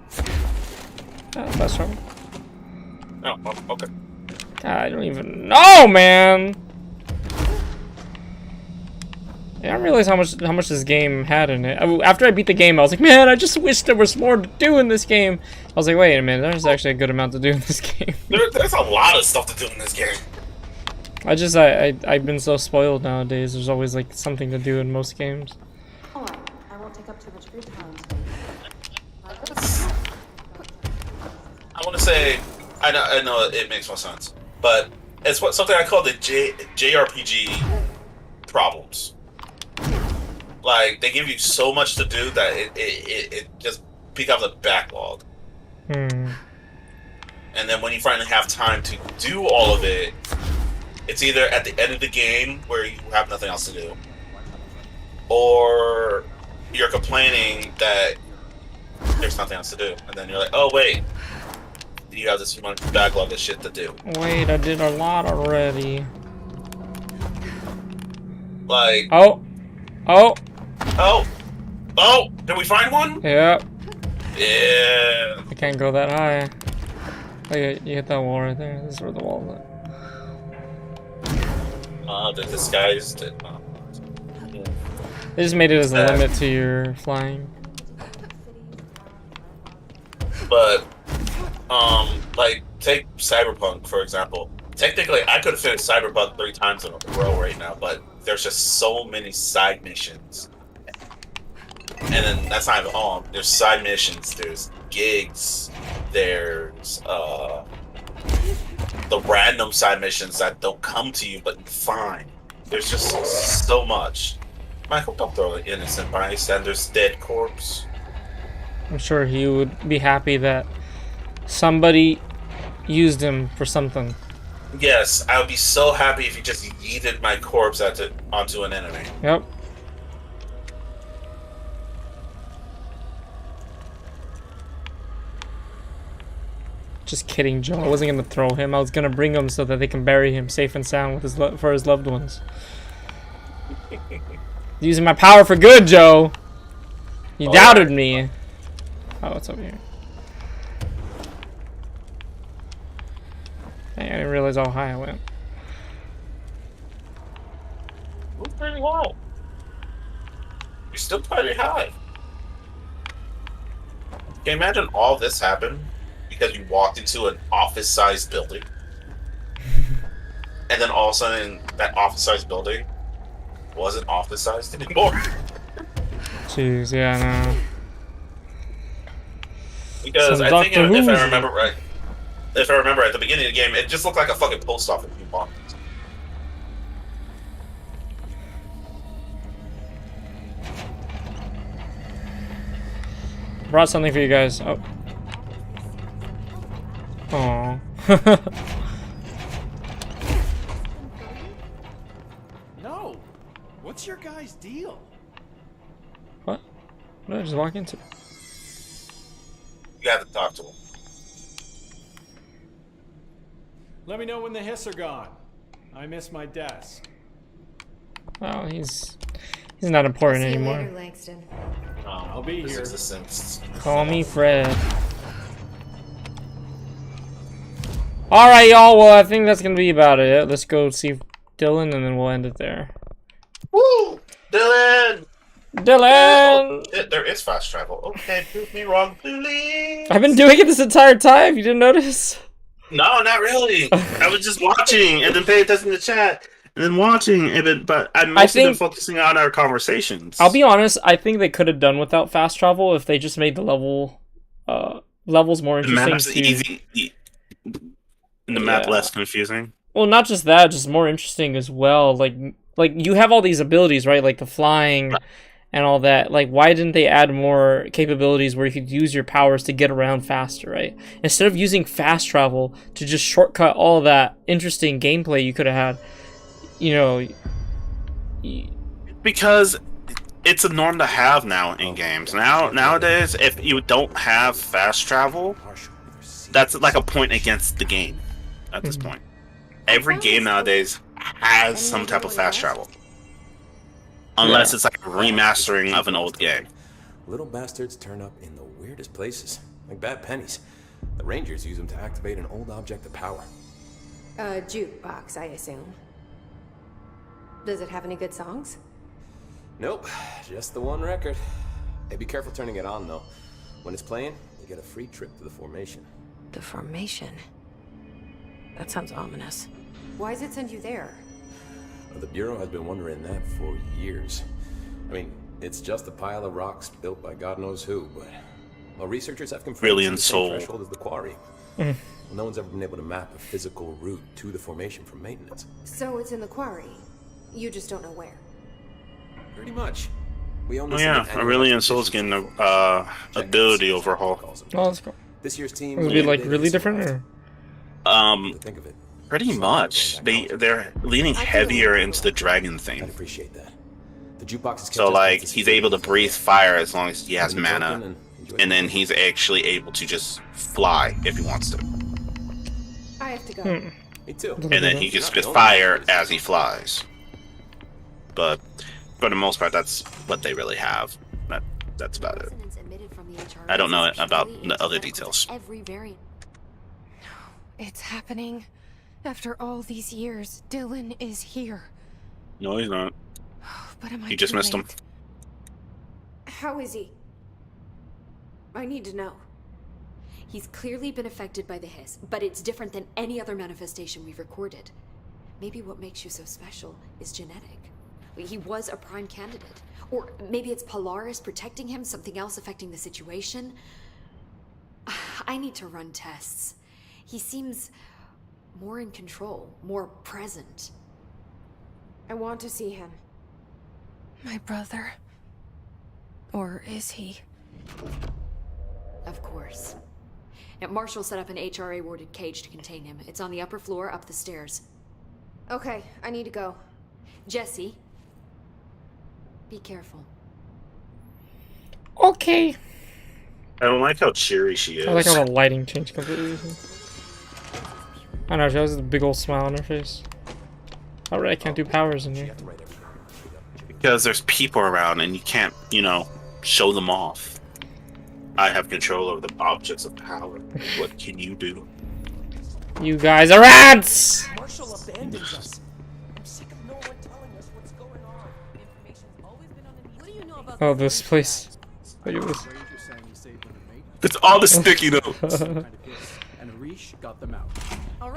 Fast travel. Oh, okay. God, I don't even know, man. Yeah, I didn't realize how much this game had in it. After I beat the game, I was like, man, I just wish there was more to do in this game. I was like, wait a minute, there's actually a good amount to do in this game. There's a lot of stuff to do in this game. I've been so spoiled nowadays. There's always like something to do in most games. I won't take up too much of your time. I want to say, I know it makes more sense, but it's something I call the JRPG problems. Like, they give you so much to do that it just becomes a backlog. And then when you finally have time to do all of it, it's either at the end of the game where you have nothing else to do, or you're complaining that there's nothing else to do, and then you're like, oh wait, you have this huge backlog of shit to do. Wait, I did a lot already. Like, oh, did we find one? Yep. Yeah. I can't go that high. Oh, yeah, you hit that wall right there. This is where the wall is. The disguised. They just made it as a limit to your flying. But, like, take Cyberpunk, for example. Technically, I could have finished Cyberpunk 3 times in a row right now, but there's just so many side missions. And then, that's not even all. There's side missions, there's gigs, there's, the random side missions that don't come to you, but you find. There's just so much. I hope don't throw an innocent bystander's dead corpse. I'm sure he would be happy that somebody used him for something. Yes, I would be so happy if you just yeeted my corpse onto an enemy. Yep. Just kidding, Joe. I wasn't gonna throw him. I was gonna bring him so that they can bury him safe and sound with for his loved ones. Using my power for good, Joe. You doubted me. Oh, it's over here. Dang, I didn't realize how high I went. It's pretty low. You're still pretty high. Can you imagine all this happened because you walked into an office-sized building? And then all of a sudden, that office-sized building wasn't office-sized anymore. Jeez, yeah, I know. Because I think if I remember right, at the beginning of the game, it just looked like a fucking post office you walked into. Brought something for you guys. Oh. Aww. No! What's your guy's deal? What? What did I just walk into? You have to talk to him. Let me know when the hiss are gone. I miss my desk. Oh, he's not important See you anymore. later, Langston. I'll be here. Call me Fred. Alright, y'all. Well, I think that's going to be about it. Let's go see Dylan, and then we'll end it there. Woo! Dylan! Dylan! Oh, there is fast travel. Okay, prove me wrong, please. I've been doing it this entire time. You didn't notice? No, not really. I was just watching and then paying attention to chat. And then watching, but I'm mostly been focusing on our conversations. I'll be honest, I think they could have done without fast travel if they just made the levels more interesting. The map's easy. the map less confusing. Well, not just that, just more interesting as well. Like you have all these abilities, right? Like the flying and all that. Like, why didn't they add more capabilities where you could use your powers to get around faster, right? Instead of using fast travel to just shortcut all of that interesting gameplay you could have had, you know. Because it's a norm to have now in games. Nowadays, if you don't have fast travel, that's like a point against the game at this point. Every game nowadays has some type of fast travel. Unless it's like a remastering of an old game. Little bastards turn up in the weirdest places, like bad pennies. The Rangers use them to activate an old object of power. A jukebox, I assume. Does it have any good songs? Nope, just the one record. Hey, be careful turning it on, though. When it's playing, you get a free trip to the formation. The formation? That sounds ominous. Why does it send you there? The Bureau has been wondering that for years. I mean, it's just a pile of rocks built by God knows who, but well, researchers have confirmed Brilliant it's the same soul. threshold as the quarry. Well, no one's ever been able to map a physical route to the formation for maintenance. So it's in the quarry. You just don't know where. Pretty much. We only Aurelian Soul's getting a ability overhaul. Oh, that's cool. This year's team Will it be like really different, or? Think of it. Pretty much. They're leaning heavier into the dragon thing. I'd appreciate that. The jukebox is So like he's able to breathe fire as long as he has mana, and then he's actually able to just fly if he wants to. I have to go. Me too. And then he can spit fire as he flies. But for the most part, that's what they really have. That's about it. I don't know about the other details. Every variant. It's happening. After all these years, Dylan is here. No, he's not. But am I You just too missed him. late? How is he? I need to know. He's clearly been affected by the hiss, but it's different than any other manifestation we've recorded. Maybe what makes you so special is genetic. He was a prime candidate. Or maybe it's Polaris protecting him, something else affecting the situation. I need to run tests. He seems more in control, more present. I want to see him. My brother? Or is he? Of course. Now, Marshall set up an HRA-warded cage to contain him. It's on the upper floor, up the stairs. Okay, I need to go. Jesse, be careful. Okay. I don't like how cheery she is. I like how the lighting changed completely. I don't know, she has a big old smile on her face. Alright, I can't do powers in here. Because there's people around and you can't, show them off. I have control over the objects of power. What can you do? You guys are ants! Marshall abandons us. I'm sick of no one telling us what's going on. Information's always been on the What do you know about Oh, this place. Look at this. It's all the sticky notes. And Arish got them out.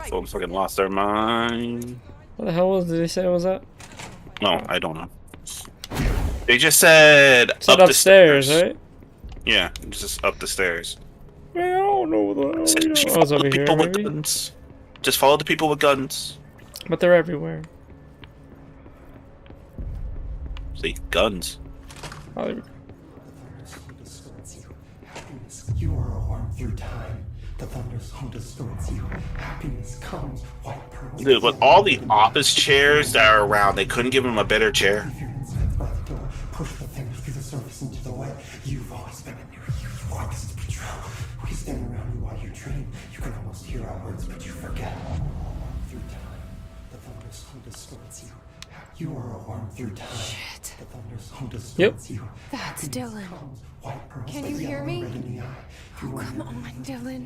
Folks fucking lost their mind. What the hell did they say was that? No, I don't know. They just said It's upstairs, right? Yeah, just up the stairs. Man, I don't know what the hell. Just I was follow over the here, people with maybe? guns. Just follow the people with guns. But they're everywhere. See, guns. Oh, there we go. You are a worm through time. The thunderstorm distorts you. Happiness comes. White pearls. Dude, with all the office chairs that are around, they couldn't give him a better chair. By the door, push the things through the surface into the way. You've always been in your youth. You want this to be true. We stand around you while you dream. You can almost hear our words, but you forget. Through time, the thunderstorm distorts you. You are a worm through time. Shit. The thunderstorm distorts you. That's Dylan. Can you hear me? Oh, come on, Dylan.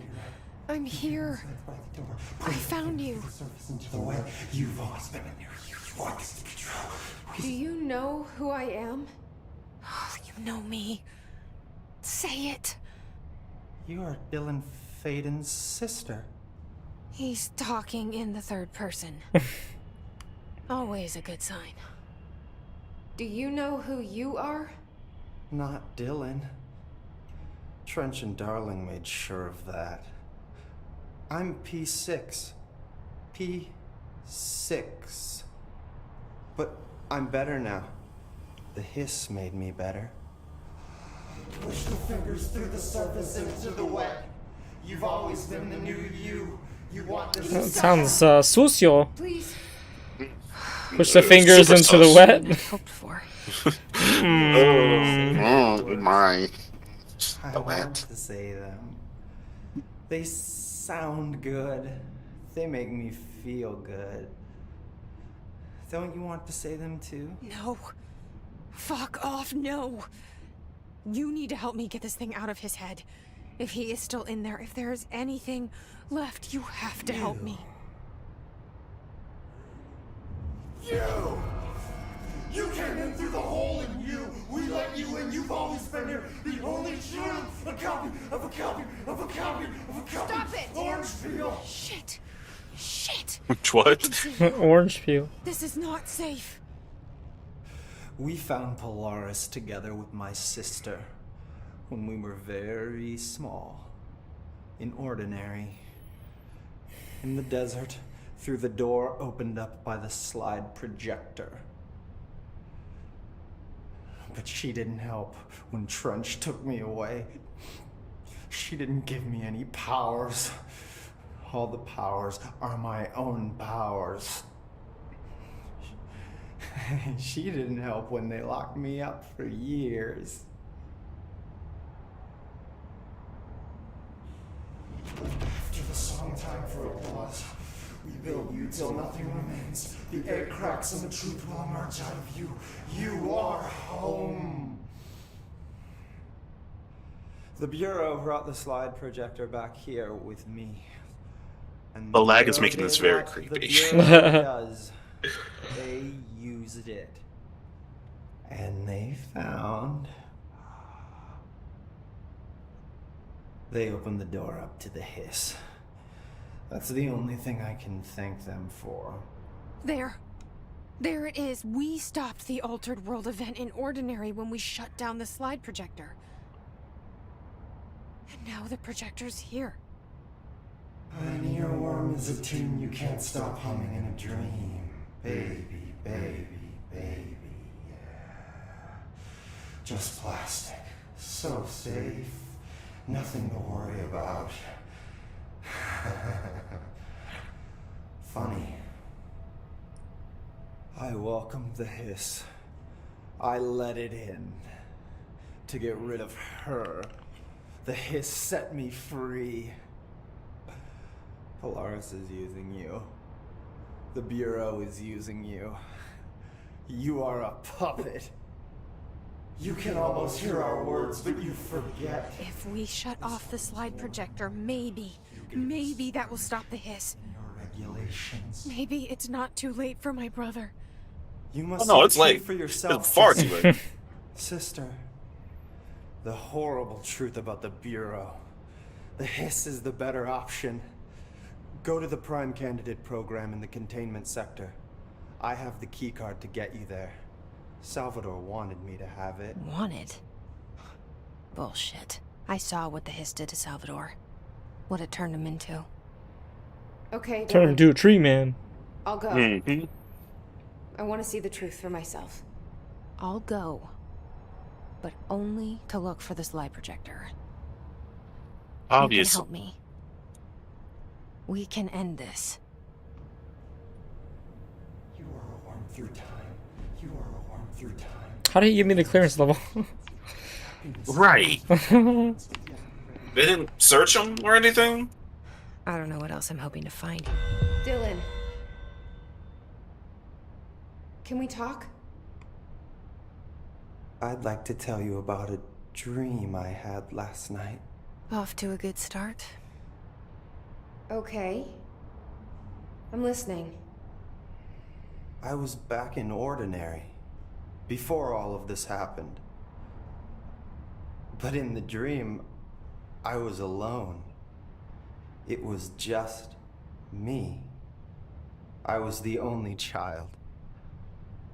I'm here. I found you. You've always been in your youth. You want this to be true. Do you know who I am? Oh, you know me. Say it. You are Dylan Faden's sister. He's talking in the third person. Always a good sign. Do you know who you are? Not Dylan. Trench and Darling made sure of that. I'm P6, P6. But I'm better now. The hiss made me better. Push the fingers through the surface into the wet. You've always been the new you. You want this. That sounds sucio. Please. Push the fingers Super into the sus. wet. Hoped for. Oh my. I The want wet. to say them. They sound good. They make me feel good. Don't you want to say them too? No. Fuck off, no. You need to help me get this thing out of his head. If he is still in there, if there is anything left, you have to help me. You came in through the hole in you. We let you in. You've always been here. The only true. A copy of a copy of a copy of a copy. Stop it! Orange peel. Shit. Shit. What? Orange peel. This is not safe. We found Polaris together with my sister when we were very small, in Ordinary, in the desert, through the door opened up by the slide projector. But she didn't help when Trench took me away. She didn't give me any powers. All the powers are my own powers. She didn't help when they locked me up for years. After the song time for applause, we build you till nothing remains. The egg cracks and the truth will emerge out of you. You are home. The Bureau brought the slide projector back here with me. And The lag is Bureau making this did very what creepy. The Bureau does. They used it. And they found... They opened the door up to the hiss. That's the only thing I can thank them for. There. There it is. We stopped the Altered World event in Ordinary when we shut down the slide projector. And now the projector's here. An earworm is a tune you can't stop humming in a dream. Baby, baby, baby, yeah. Just plastic. So safe. Nothing to worry about. Funny. I welcomed the hiss. I let it in. To get rid of her. The hiss set me free. Polaris is using you. The Bureau is using you. You are a puppet. You can almost hear our words, but you forget. If we shut off the slide projector, maybe that will stop the hiss. Your regulations. Maybe it's not too late for my brother. You must Oh, no, it's see the late. truth for yourself. It's far too late. Sister, the horrible truth about the Bureau. The hiss is the better option. Go to the Prime Candidate program in the containment sector. I have the keycard to get you there. Salvador wanted me to have it. Wanted? Bullshit. I saw what the hiss did to Salvador. What it turned him into. Okay, Turn him Dylan. into a tree man. I'll go. Mm-hmm. I want to see the truth for myself. I'll go. But only to look for the slide projector. You Obvious. can help me. We can end this. You are a worm through time. You are a worm through time. How did you give me the clearance level? Right. They didn't search him or anything? I don't know what else I'm hoping to find. Dylan. Can we talk? I'd like to tell you about a dream I had last night. Off to a good start. Okay. I'm listening. I was back in Ordinary, before all of this happened. But in the dream, I was alone. It was just me. I was the only child.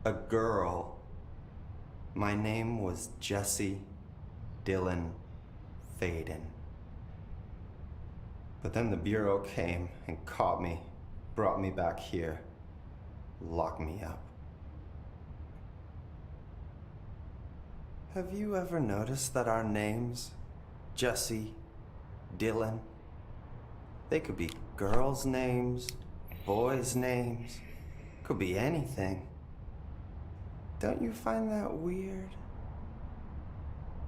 A girl. My name was Jesse Dylan Faden. But then the Bureau came and caught me, brought me back here. Lock me up. Have you ever noticed that our names, Jesse, Dylan, they could be girls' names, boys' names, could be anything. Don't you find that weird?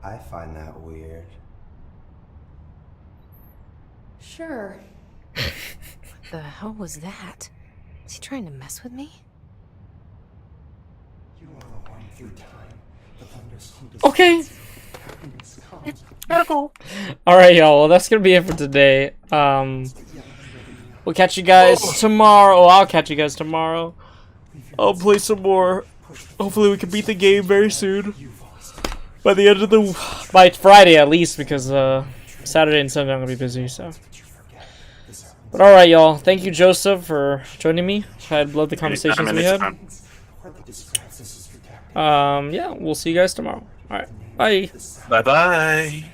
I find that weird. Sure. What the hell was that? Is he trying to mess with me? You are the one through time. The thunderstorm. Okay. All right, y'all. Well, that's gonna be it for today. We'll catch you guys tomorrow. I'll catch you guys tomorrow. I'll play some more. Hopefully, we can beat the game very soon. By the end of by Friday at least, because Saturday and Sunday I'm gonna be busy. So. But all right, y'all. Thank you, Joseph, for joining me. I love the conversations we had. Yeah, we'll see you guys tomorrow. All right, bye. Bye bye.